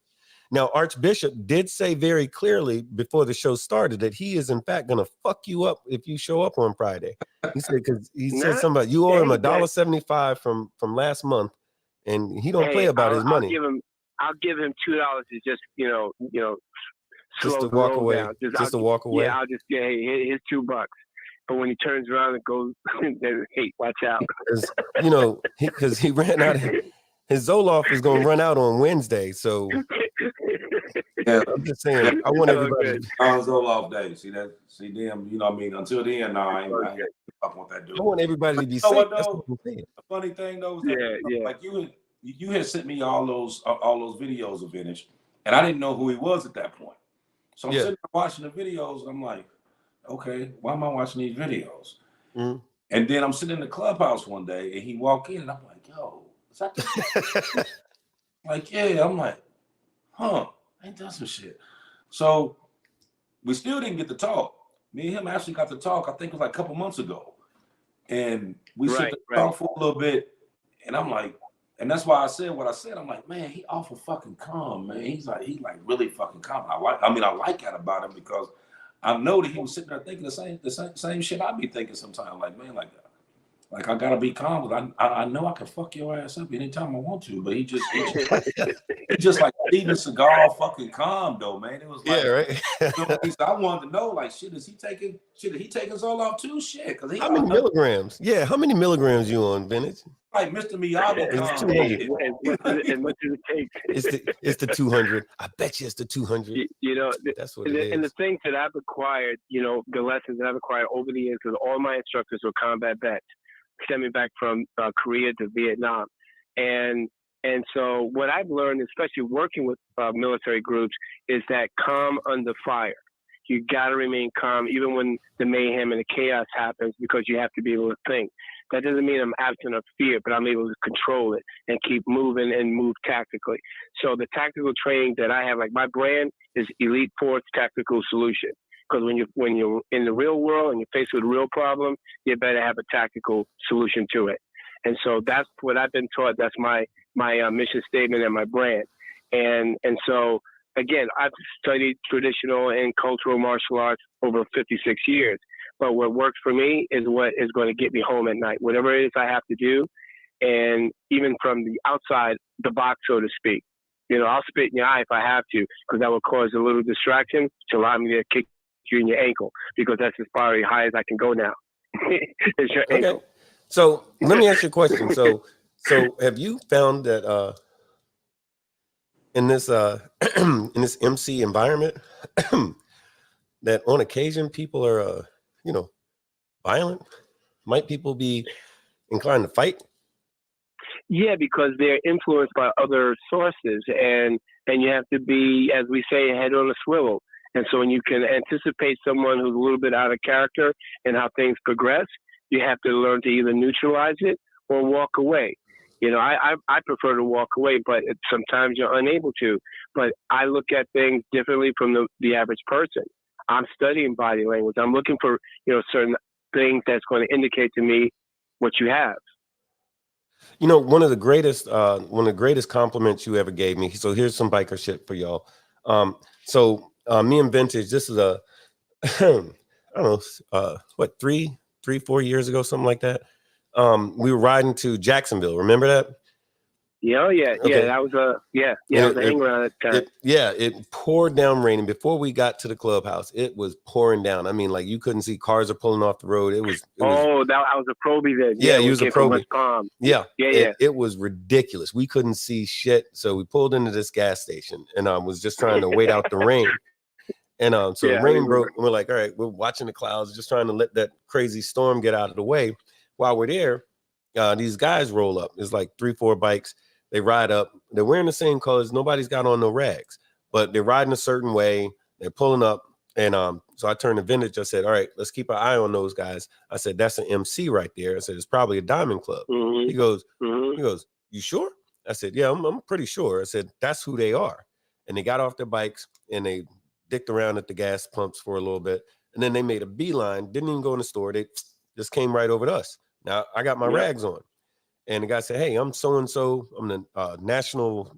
Now, Archbishop did say very clearly before the show started that he is in fact gonna fuck you up if you show up on Friday. He said, because he said something about you owe him $1.75 from last month, and he don't play about his money. I'll give him $2 to just Just slow to the walk roll away. down. Just to walk away. Yeah, I'll just here's $2. But when he turns around and goes, hey, watch out. Because you know, because he ran out of his Zoloft is gonna run out on Wednesday. So Yeah, I'm just saying, I want everybody to Zoloft day. See them, you know what I mean? Until then, no, I ain't want that dude. I want everybody to be You know safe. what, That's though? what I'm saying. The funny thing though is that like you had sent me all those videos of Vintage, and I didn't know who he was at that point. So I'm sitting there watching the videos, and I'm like, okay, why am I watching these videos? Mm-hmm. And then I'm sitting in the clubhouse one day, and he walked in, and I'm like, yo, is that the like, yeah, I'm like, huh, ain't that some shit? So we still didn't get to talk. Me and him actually got to talk, I think it was like a couple months ago. And we sit to talk for a little bit, and I'm like, and that's why I said what I said. I'm like, man, he awful fucking calm, man. He's like really fucking calm. I like that about him, because I know that he was sitting there thinking the same shit I be thinking sometimes. Like, man, like I gotta be calm, but I know I can fuck your ass up anytime I want to. But he just like Steven Seagal fucking calm though, man. It was like, right. I wanted to know, like, shit, is he taking Zoloft too? Shit, because how many milligrams? Yeah, how many milligrams you on, Vintage? Like Mr. Miyagi. It's 200. And what does it take? It's the 200. I bet you it's the 200. You know, that's what it is. And the things that I've acquired, you know, the lessons that I've acquired over the years, because all my instructors were combat vets, sent me back from Korea to Vietnam, and so what I've learned, especially working with military groups, is that calm under fire. You got to remain calm even when the mayhem and the chaos happens, because you have to be able to think. That doesn't mean I'm absent of fear, but I'm able to control it and keep moving and move tactically. So the tactical training that I have, like my brand is Elite Force Tactical Solution. Because when you're in the real world and you're faced with a real problem, you better have a tactical solution to it. And so that's what I've been taught. That's my mission statement and my brand. And so again, I've studied traditional and cultural martial arts over 56 years. But what works for me is what is going to get me home at night, whatever it is I have to do. And even from the outside, the box, so to speak, you know, I'll spit in your eye if I have to, because that will cause a little distraction to allow me to kick you in your ankle, because that's as far as high as I can go now. It's your ankle. So let me ask you a question. So have you found that in this MC environment that on occasion people are violent? Might people be inclined to fight? Yeah, because they're influenced by other sources, and you have to be, as we say, head on a swivel. And so when you can anticipate someone who's a little bit out of character and how things progress, you have to learn to either neutralize it or walk away. You know, I prefer to walk away, but sometimes you're unable to. But I look at things differently from the average person. I'm studying body language. I'm looking for, certain things that's going to indicate to me what you have. You know, one of the greatest compliments you ever gave me. So here's some biker shit for y'all. Me and Vintage, this is I don't know, 4 years ago, something like that. We were riding to Jacksonville. Remember that? Yeah, that was a hang around that time. It poured down raining. Before we got to the clubhouse, it was pouring down. I mean, like you couldn't see, cars are pulling off the road. I was a probie then. Yeah, he was a probie. Yeah. It was ridiculous. We couldn't see shit. So we pulled into this gas station and was just trying to wait out the rain. And the rain broke. And we're like, all right, we're watching the clouds, just trying to let that crazy storm get out of the way. While we're there, these guys roll up. It's like 3-4 bikes. They ride up. They're wearing the same colors. Nobody's got on no rags, but they're riding a certain way. They're pulling up, and So I turned to Vintage. I said, all right, let's keep an eye on those guys. I said, that's an MC right there. I said, it's probably a Diamond Club. Mm-hmm. He goes, mm-hmm. You sure? I said, yeah, I'm pretty sure. I said, that's who they are. And they got off their bikes and they dicked around at the gas pumps for a little bit. And then they made a beeline, didn't even go in the store. They just came right over to us. Now I got my rags on. And the guy said, hey, I'm so-and-so. I'm the national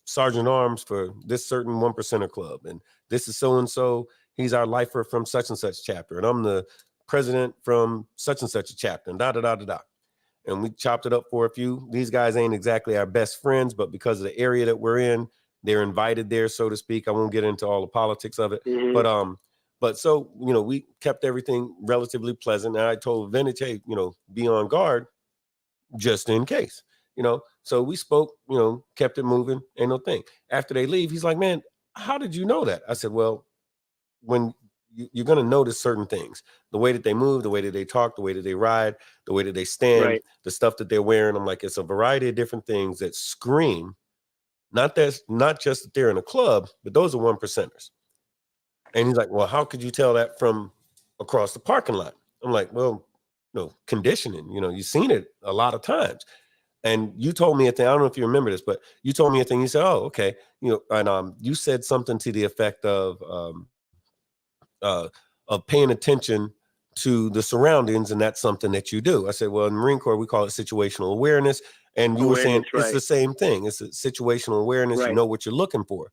sergeant arms for this certain 1%er club. And this is so-and-so. He's our lifer from such and such chapter. And I'm the president from such and such a chapter. And da-da-da-da-da. And we chopped it up for a few. These guys ain't exactly our best friends, but because of the area that we're in, they're invited there, so to speak. I won't get into all the politics of it. Mm-hmm. But so, we kept everything relatively pleasant. And I told Vintage, hey, be on guard just in case, So we spoke, kept it moving, ain't no thing. After they leave, he's like, man, how did you know that? I said, well, when you're going to notice certain things, the way that they move, the way that they talk, the way that they ride, the way that they stand, the stuff that they're wearing. I'm like, it's a variety of different things that scream, not just that they're in a club, but those are 1%ers. And he's like, well, how could you tell that from across the parking lot? I'm like, well, conditioning, you've seen it a lot of times. And you told me a thing, I don't know if you remember this, but you told me a thing, you said, oh, okay. And you said something to the effect of paying attention to the surroundings. And that's something that you do. I said, well, in the Marine Corps, we call it situational awareness. And you were saying it's the same thing. It's a situational awareness. You know what you're looking for.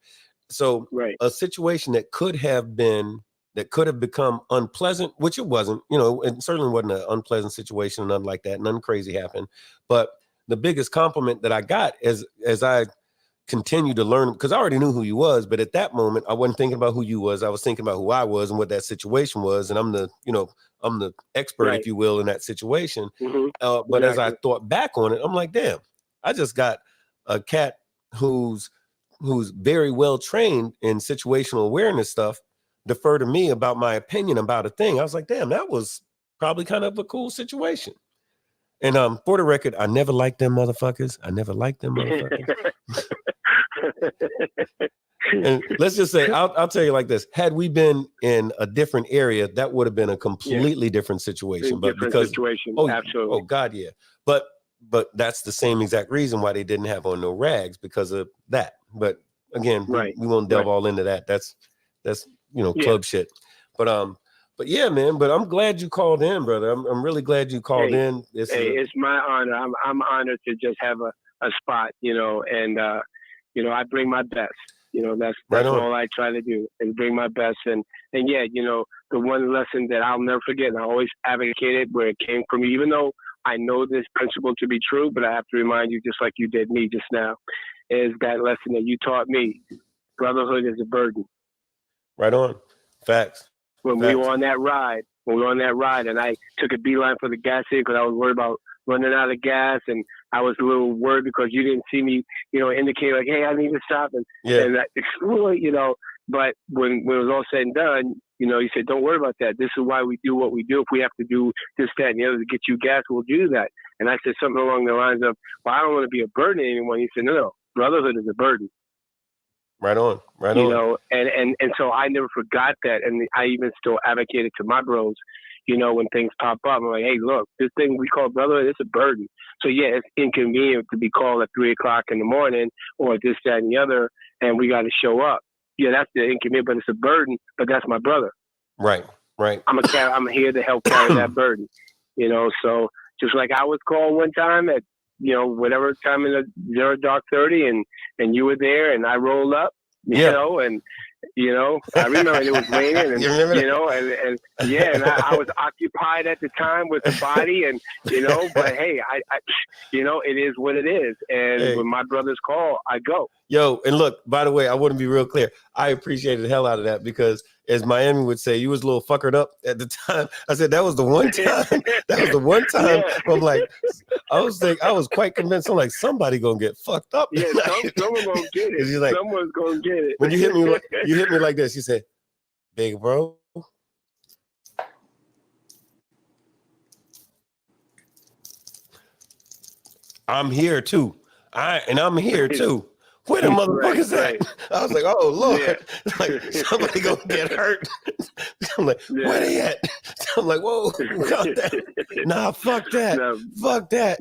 So a situation that could have become unpleasant, which it wasn't, it certainly wasn't an unpleasant situation, nothing like that, nothing crazy happened. But the biggest compliment that I got as I continued to learn, because I already knew who you was, but at that moment, I wasn't thinking about who you was. I was thinking about who I was and what that situation was. And I'm the expert, if you will, in that situation. Mm-hmm. But as I thought back on it, I'm like, damn, I just got a cat who's very well trained in situational awareness stuff defer to me about my opinion about a thing. I was like, damn, that was probably kind of a cool situation. And for the record, I never liked them motherfuckers. And let's just say, I'll tell you like this: had we been in a different area, that would have been a completely different situation. But absolutely. Oh God, yeah. But that's the same exact reason why they didn't have on no rags, because of that. But again, we won't delve all into that. That's club shit. But yeah, man. But I'm glad you called in, brother. I'm really glad you called in. It's my honor. I'm honored to just have a spot, and I bring my best. That's all I try to do, is bring my best. And yeah, the one lesson that I'll never forget, and I always advocated where it came from, even though I know this principle to be true, but I have to remind you, just like you did me just now, is that lesson that you taught me: brotherhood is a burden. Right on. Facts. When we were on that ride, and I took a beeline for the gas station because I was worried about running out of gas, and I was a little worried because you didn't see me, indicate like, hey, I need to stop, and But when it was all said and done, you said, don't worry about that. This is why we do what we do. If we have to do this, that, and the other to get you gas, we'll do that. And I said something along the lines of, well, I don't want to be a burden to anyone. He said, no, brotherhood is a burden. Right on. And so I never forgot that. And I even still advocated to my bros, when things pop up, I'm like, hey, look, this thing we call brotherhood, it's a burden. So yeah, it's inconvenient to be called at 3:00 in the morning or this, that, and the other, and we got to show up. Yeah, that's the inconvenient, but it's a burden, but that's my brother. Right. I'm here to help carry that burden, so just like I was called one time at, whatever time in the 0 dark 30, and you were there, and I rolled up, and I remember it was raining, and and I was occupied at the time with the body, and but hey, I it is what it is, and when my brothers call, I go. Yo, and look, by the way, I want to be real clear. I appreciated the hell out of that because, as Miami would say, you was a little fuckered up at the time. I said that was the one time. I'm like, I was quite convinced. I'm like, somebody gonna get fucked up. Yeah, someone gonna get it. Like, someone's gonna get it. When you hit me like this, you said, "Big bro." I'm here too. I'm here too. Where the motherfuckers Right. at? I was like, oh Lord, Yeah. like somebody gonna get hurt. I'm like, where they at? I'm like, whoa, calm down. Nah, fuck that. No. Fuck that.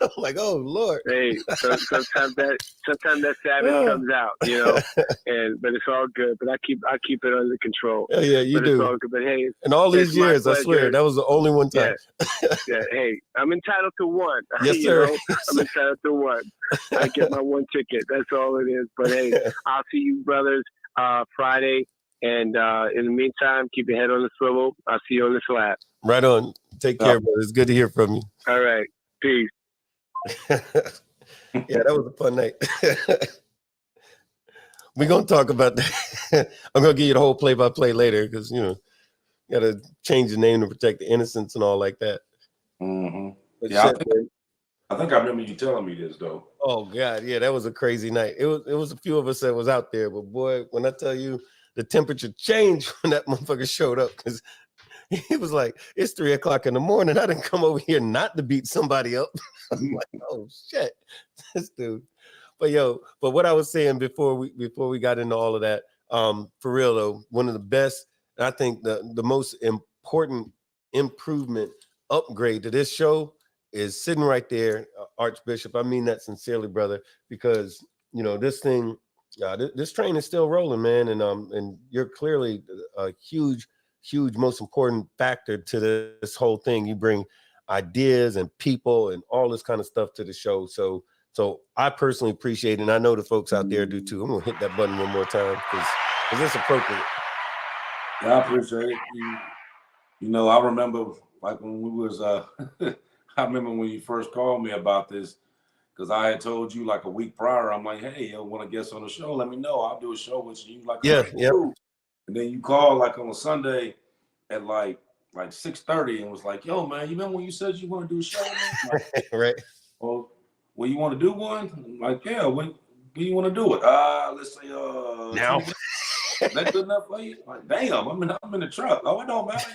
I'm like, oh Lord. Hey, sometimes that savage comes out, but it's all good. But I keep it under control. Oh, yeah, you but do. It's all good. But hey, in all these it's my years, I swear, pleasure. that was the only one time. Yeah. Hey, I'm entitled to one. Yes, sir. I'm entitled to one. I get my one ticket. That's all it is. But hey, I'll see you brothers Friday. And in the meantime, keep your head on the swivel. I'll see you on the slab. Right on. Take care, brother. It's good to hear from you. All right. Peace. Yeah, that was a fun night. We're going to talk about that. I'm going to give you the whole play-by-play later because, got to change the name to protect the innocence and all like that. Mm-hmm. But yeah, shit, I think I remember you telling me this, though. oh, God. Yeah, that was a crazy night. It was a few of us that was out there. But, boy, when I tell you the temperature changed when that motherfucker showed up because he was like, it's 3 o'clock in the morning. I didn't come over here not to beat somebody up. I'm like, oh, shit. This dude. But what I was saying before we got into all of that, for real though, one of the best, I think the most important improvement upgrade to this show is sitting right there, Archbishop. I mean that sincerely, brother, because this thing, this train is still rolling, man, and you're clearly a huge, most important factor to this whole thing. You bring ideas and people and all this kind of stuff to the show. So I personally appreciate it, and I know the folks out there do too. I'm gonna hit that button one more time because it's appropriate. Yeah, I appreciate it. I remember like when we was I remember when you first called me about this because I had told you like a week prior. I'm like, hey, you want to guest on the show? Let me know. I'll do a show with you. Like, yeah. And then you called like on a Sunday at like 6:30 and was like, yo, man, you remember when you said you want to do a show? Like, right. Well, you want to do one? I'm like, yeah. When you want to do it? Let's say now. That good enough for you? Like, damn, I'm in the truck. Oh, it don't matter.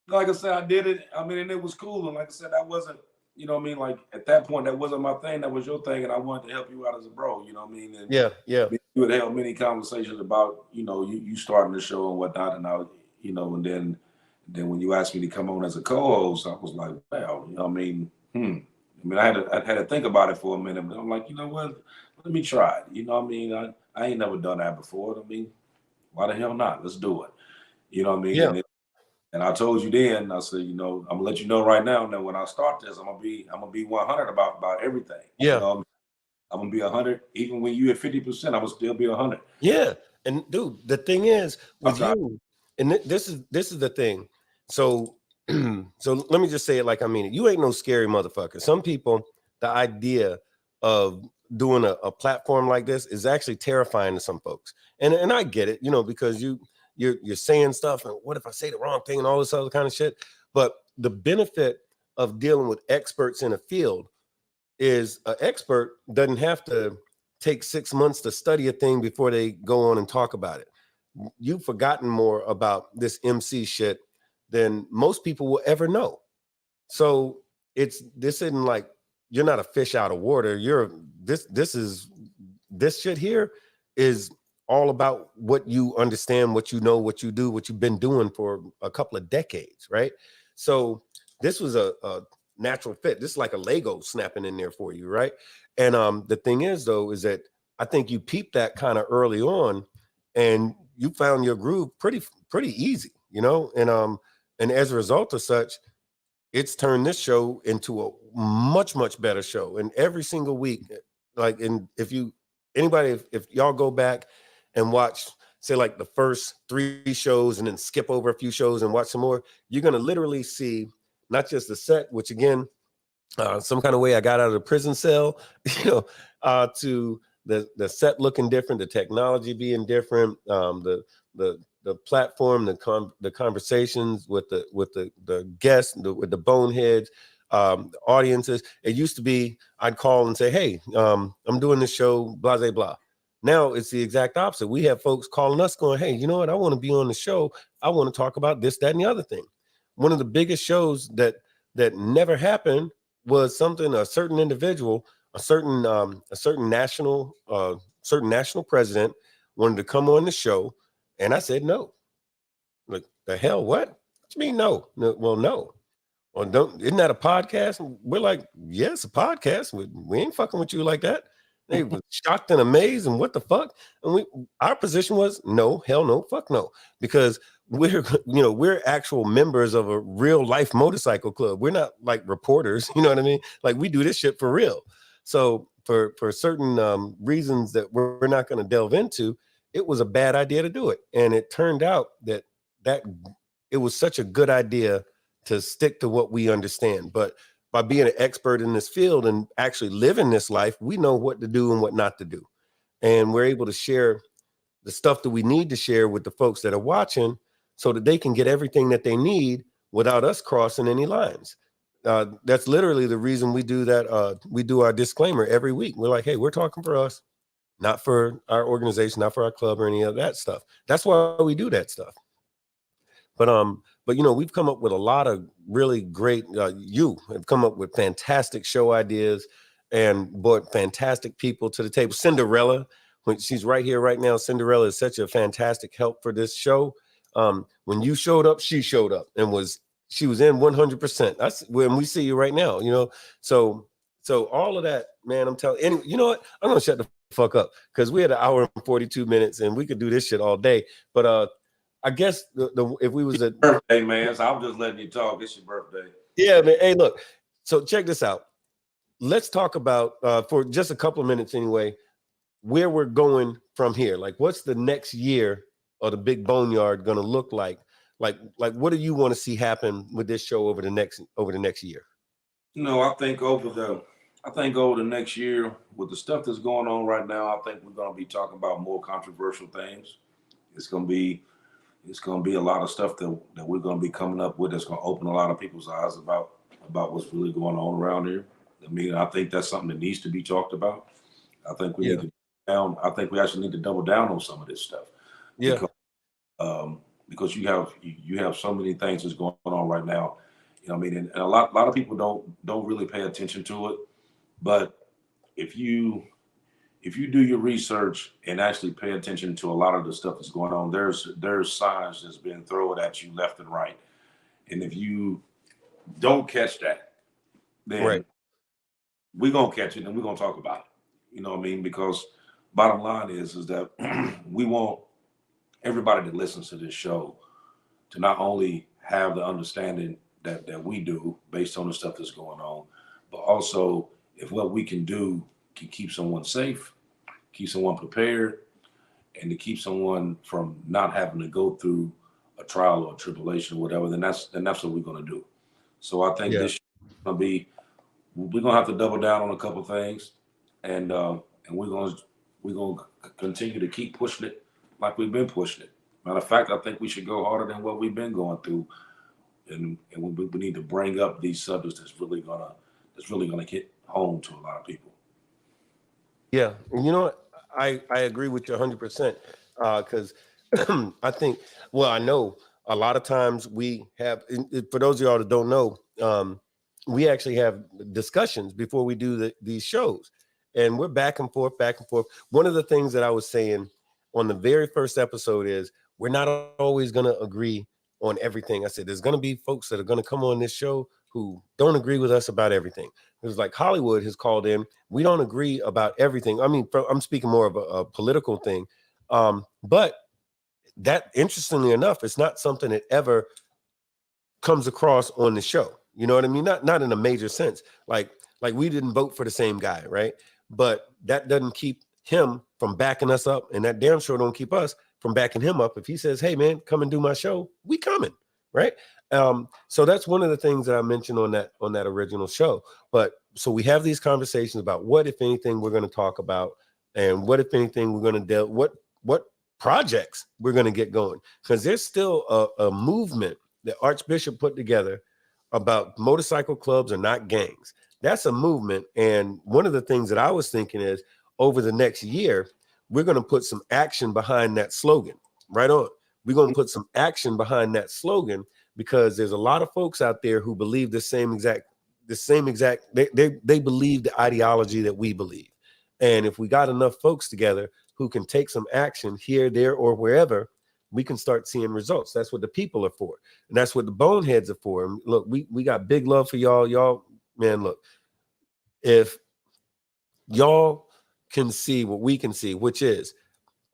Like I said, I did it. I mean, and it was cool. And like I said, that wasn't, like at that point, that wasn't my thing. That was your thing, and I wanted to help you out as a bro. You know what I mean? And yeah. We would have many conversations about, you starting the show and whatnot, and and then when you asked me to come on as a co-host, I was like, well, I had to think about it for a minute, but I'm like, you know what? Let me try it. You know what I mean? I ain't never done that before. I mean, why the hell not? Let's do it. You know what I mean? Yeah. And I told you then, I said, I'm gonna let you know right now that when I start this, I'm gonna be 100 about everything. Yeah. I'm gonna be 100. Even when you at 50%, I will still be 100. Yeah. And dude, the thing is with you, and this is the thing. So let me just say it like I mean it. You ain't no scary motherfucker. Some people, the idea of doing a platform like this is actually terrifying to some folks. And I get it, because you're saying stuff and what if I say the wrong thing and all this other kind of shit. But the benefit of dealing with experts in a field is an expert doesn't have to take 6 months to study a thing before they go on and talk about it. You've forgotten more about this MC shit than most people will ever know. So this isn't like you're not a fish out of water. This shit here is all about what you understand, what you know, what you do, what you've been doing for a couple of decades, right? So this was a natural fit. This is like a Lego snapping in there for you, right? And the thing is, though, is that I think you peeped that kind of early on, and you found your groove pretty easy, and as a result of such, it's turned this show into a much, much better show. And every single week, if y'all go back and watch, say like the first 3 shows and then skip over a few shows and watch some more, you're going to literally see not just the set, which again, some kind of way I got out of the prison cell, to the set looking different, the technology being different, the platform, the conversations with the guests, with the boneheads, the audiences. It used to be I'd call and say, hey, I'm doing this show, blah, blah, blah. Now it's the exact opposite. We have folks calling us going, hey, you know what? I want to be on the show. I want to talk about this, that, and the other thing. One of the biggest shows that never happened was something a certain individual, a certain national president wanted to come on the show, and I said no. Like, the hell, what you mean no? Well, no. Well, isn't that a podcast? And we're like, yes, a podcast. We ain't fucking with you like that. They were shocked and amazed, and what the fuck? And our position was no, hell no, fuck no, because we're actual members of a real life motorcycle club. We're not like reporters, you know what I mean? Like, we do this shit for real. So for certain reasons that we're not going to delve into, it was a bad idea to do it, and it turned out that it was such a good idea to stick to what we understand. But by being an expert in this field and actually living this life, we know what to do and what not to do. And we're able to share the stuff that we need to share with the folks that are watching so that they can get everything that they need without us crossing any lines. That's literally the reason we do that. We do our disclaimer every week. We're like, hey, we're talking for us, not for our organization, not for our club or any of that stuff. That's why we do that stuff. But we've come up with a lot of really great. You have come up with fantastic show ideas and brought fantastic people to the table. Cinderella, when she's right here right now, Cinderella is such a fantastic help for this show. When you showed up, she showed up and she was in 100%. That's when we see you right now. So all of that, man. I'm telling. And you know what? I'm gonna shut the fuck up because we had an hour and 42 minutes and we could do this shit all day. But I guess if we was at birthday, man, so I'm just letting you talk. It's your birthday. Yeah, man. Hey, look. So check this out. Let's talk about for just a couple of minutes anyway, where we're going from here. Like, what's the next year of the Big BoneYard going to look like? Like, what do you want to see happen with this show over the next year? I think over the next year with the stuff that's going on right now, I think we're going to be talking about more controversial things. It's going to be a lot of stuff that we're going to be coming up with that's going to open a lot of people's eyes about what's really going on around here. I mean, I think that's something that needs to be talked about. I think we need to I think we actually need to double down on some of this stuff. Yeah. Because you have so many things that's going on right now. I mean, and a lot of people don't really pay attention to it. But if you do your research and actually pay attention to a lot of the stuff that's going on, there's signs that's being thrown at you left and right. And if you don't catch that, then we're going to catch it and we're going to talk about it. You know what I mean? Because bottom line is that we want everybody that listens to this show to not only have the understanding that we do based on the stuff that's going on, but also if what we can do can keep someone safe, keep someone prepared, and to keep someone from not having to go through a trial or a tribulation or whatever, then that's what we're going to do. So I think this is going to be, we're going to have to double down on a couple of things, and we're going to continue to keep pushing it like we've been pushing it. Matter of fact, I think we should go harder than what we've been going through, and we need to bring up these subjects that's really gonna hit home to a lot of people. Yeah, and you know what? I agree with you 100%. Because I think, I know a lot of times we have. For those of y'all that don't know, we actually have discussions before we do these shows, and we're back and forth. One of the things that I was saying on the very first episode is we're not always going to agree on everything. I said there's going to be folks that are going to come on this show who don't agree with us about everything. It was like Hollywood has called in. We don't agree about everything. I mean, I'm speaking more of a political thing. But that, interestingly enough, it's not something that ever comes across on the show. You know what I mean? Not in a major sense. Like we didn't vote for the same guy, right? But that doesn't keep him from backing us up, and that damn sure don't keep us from backing him up. If he says, hey man, come and do my show, we coming, right? So that's one of the things that I mentioned on that original show. But so we have these conversations about what, if anything, we're going to talk about, and what, if anything, we're going to what projects we're going to get going, because there's still a movement that Archbishop put together about motorcycle clubs are not gangs. That's a movement. And one of the things that I was thinking is, over the next year, we're going to put some action behind that slogan. Right on. We're going to put some action behind that slogan, because there's a lot of folks out there who believe the same exact the same exact. They believe the ideology that we believe, and if we got enough folks together who can take some action here, there, or wherever, we can start seeing results. That's what the people are for, and that's what the boneheads are for. And look, we got big love for y'all. Y'all, man, look, if y'all can see what we can see, which is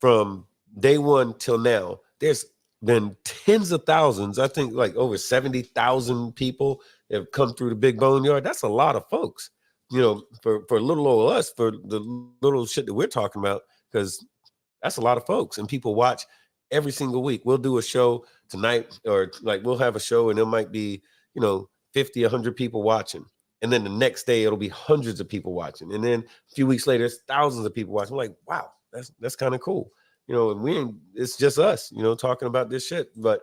from day one till now, there's been tens of thousands, I think like over 70,000 people have come through the Big BoneYard. That's a lot of folks, for little old us, for the little shit that we're talking about, because that's a lot of folks. And people watch every single week. We'll do a show tonight, or like we'll have a show and there might be, 50, 100 people watching. And then the next day it'll be hundreds of people watching. And then a few weeks later, it's thousands of people watching. I'm like, wow, that's kind of cool. And it's just us, talking about this shit. But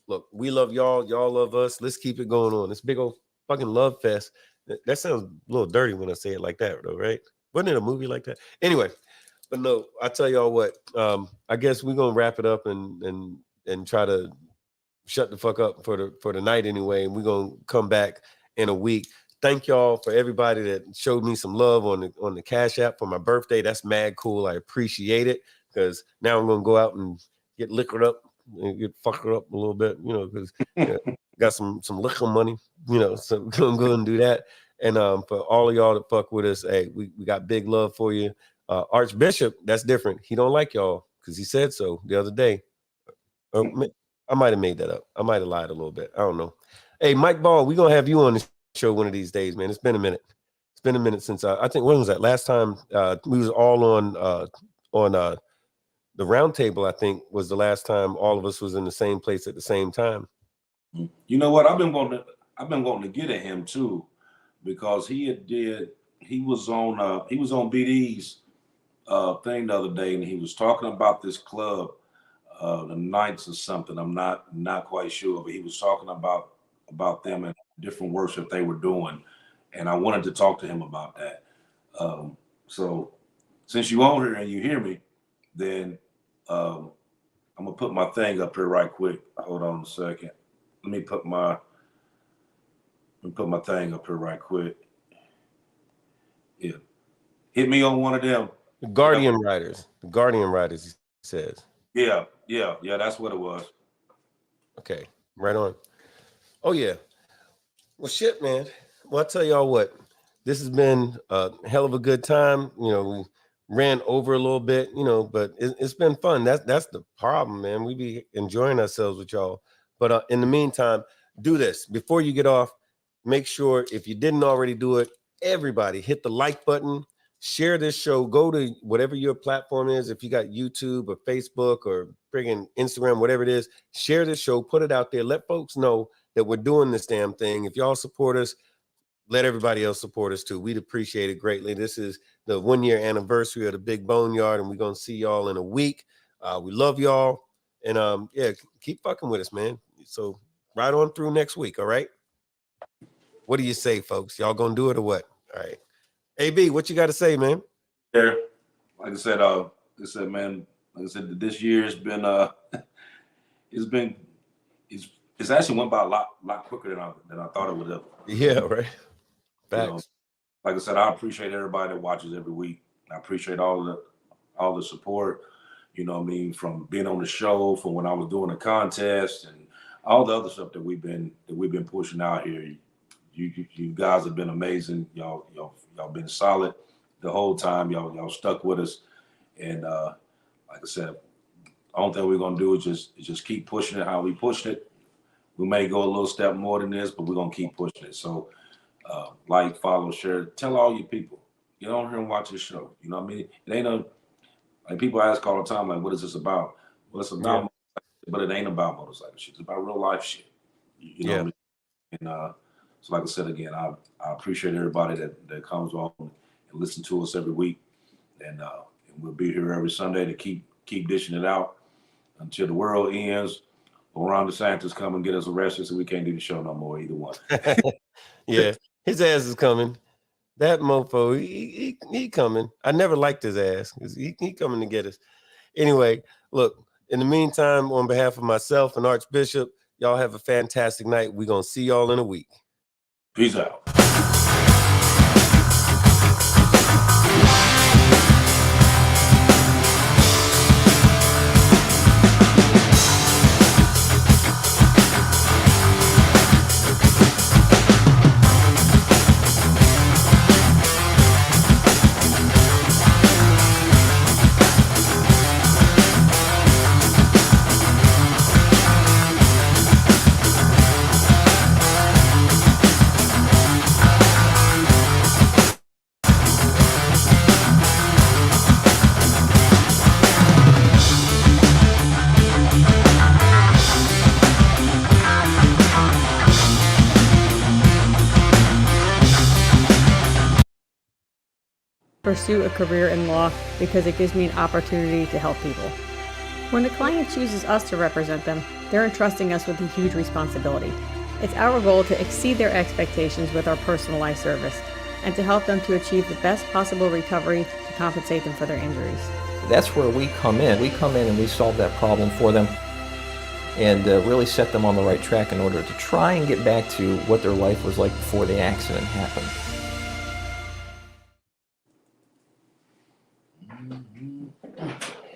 look, we love y'all. Y'all love us. Let's keep it going on. This big old fucking love fest. That sounds a little dirty when I say it like that, though, right? Wasn't it a movie like that? Anyway, but no, I tell y'all what, I guess we're gonna wrap it up and try to shut the fuck up for the night anyway. And we're gonna come back in a week. Thank y'all for everybody that showed me some love on the Cash App for my birthday. That's mad cool. I appreciate it, because now I'm gonna go out and get liquored up and get fucked up a little bit, because got some liquor money, so we're gonna go and do that. And for all of y'all that fuck with us, hey, we got big love for you. Archbishop, that's different. He don't like y'all because he said so the other day. I might have made that up. I might have lied a little bit. I don't know. Hey, Mike Ball, we're gonna have you on the show one of these days, man. It's been a minute. It's been a minute since I think, when was that last time we was all on the round table? I think was the last time all of us was in the same place at the same time. You know what? I've been wanting to get at him too, because he was on BD's thing the other day, and he was talking about this club, the Knights or something. I'm not quite sure, but he was talking about them and different works that they were doing, and I wanted to talk to him about that. So since you on here and you hear me, then I'm gonna put my thing up here right quick. Hold on a second. Let me put my thing up here right quick. Yeah, hit me on one of them. The Guardian Riders. The Guardian Riders, he says. Yeah, that's what it was. Okay, right on. Oh yeah. Well, shit, man. Well, I tell y'all what, this has been a hell of a good time. We ran over a little bit, but it's been fun. That's the problem, man. We be enjoying ourselves with y'all. But in the meantime, do this before you get off. Make sure, if you didn't already do it, everybody hit the like button. Share this show. Go to whatever your platform is. If you got YouTube or Facebook or friggin' Instagram, whatever it is, share this show. Put it out there. Let folks know that we're doing this damn thing. If y'all support us, let everybody else support us too. We'd appreciate it greatly. This is the 1 year anniversary of the Big BoneYard, and we're gonna see y'all in a week. We love y'all, and keep fucking with us, man. So right on through next week. All right. What do you say, folks? Y'all gonna do it or what? All right. AB, what you got to say, man? Yeah, like I said, man. Like I said, this year has been it's actually went by a lot quicker than I thought it would have. Yeah, right. Facts. Like I said, I appreciate everybody that watches every week. I appreciate all the support. From being on the show, from when I was doing the contest, and all the other stuff that we've been pushing out here. You guys have been amazing. Y'all been solid the whole time. Y'all stuck with us, and like I said, the only thing we're gonna do is just keep pushing it how we pushed it. We may go a little step more than this, but we're gonna keep pushing it. So, like, follow, share, tell all your people. Get on here and watch this show. You know what I mean? It ain't like people ask all the time, like, what is this about? Well, it's about, but it ain't about motorcycle shit. It's about real life shit. You know what I mean? And so, like I said again, I appreciate everybody that comes on and listen to us every week, and we'll be here every Sunday to keep dishing it out until the world ends. Or Ron DeSantis come and get us arrested, so we can't do the show no more. Either one. Yeah, his ass is coming. That mofo, he coming. I never liked his ass because he coming to get us. Anyway, look. In the meantime, on behalf of myself and Archbishop, y'all have a fantastic night. We're gonna see y'all in a week. Peace out. Pursue a career in law because it gives me an opportunity to help people. When a client chooses us to represent them, they're entrusting us with a huge responsibility. It's our goal to exceed their expectations with our personalized service and to help them to achieve the best possible recovery to compensate them for their injuries. That's where we come in. We come in and we solve that problem for them and really set them on the right track in order to try and get back to what their life was like before the accident happened.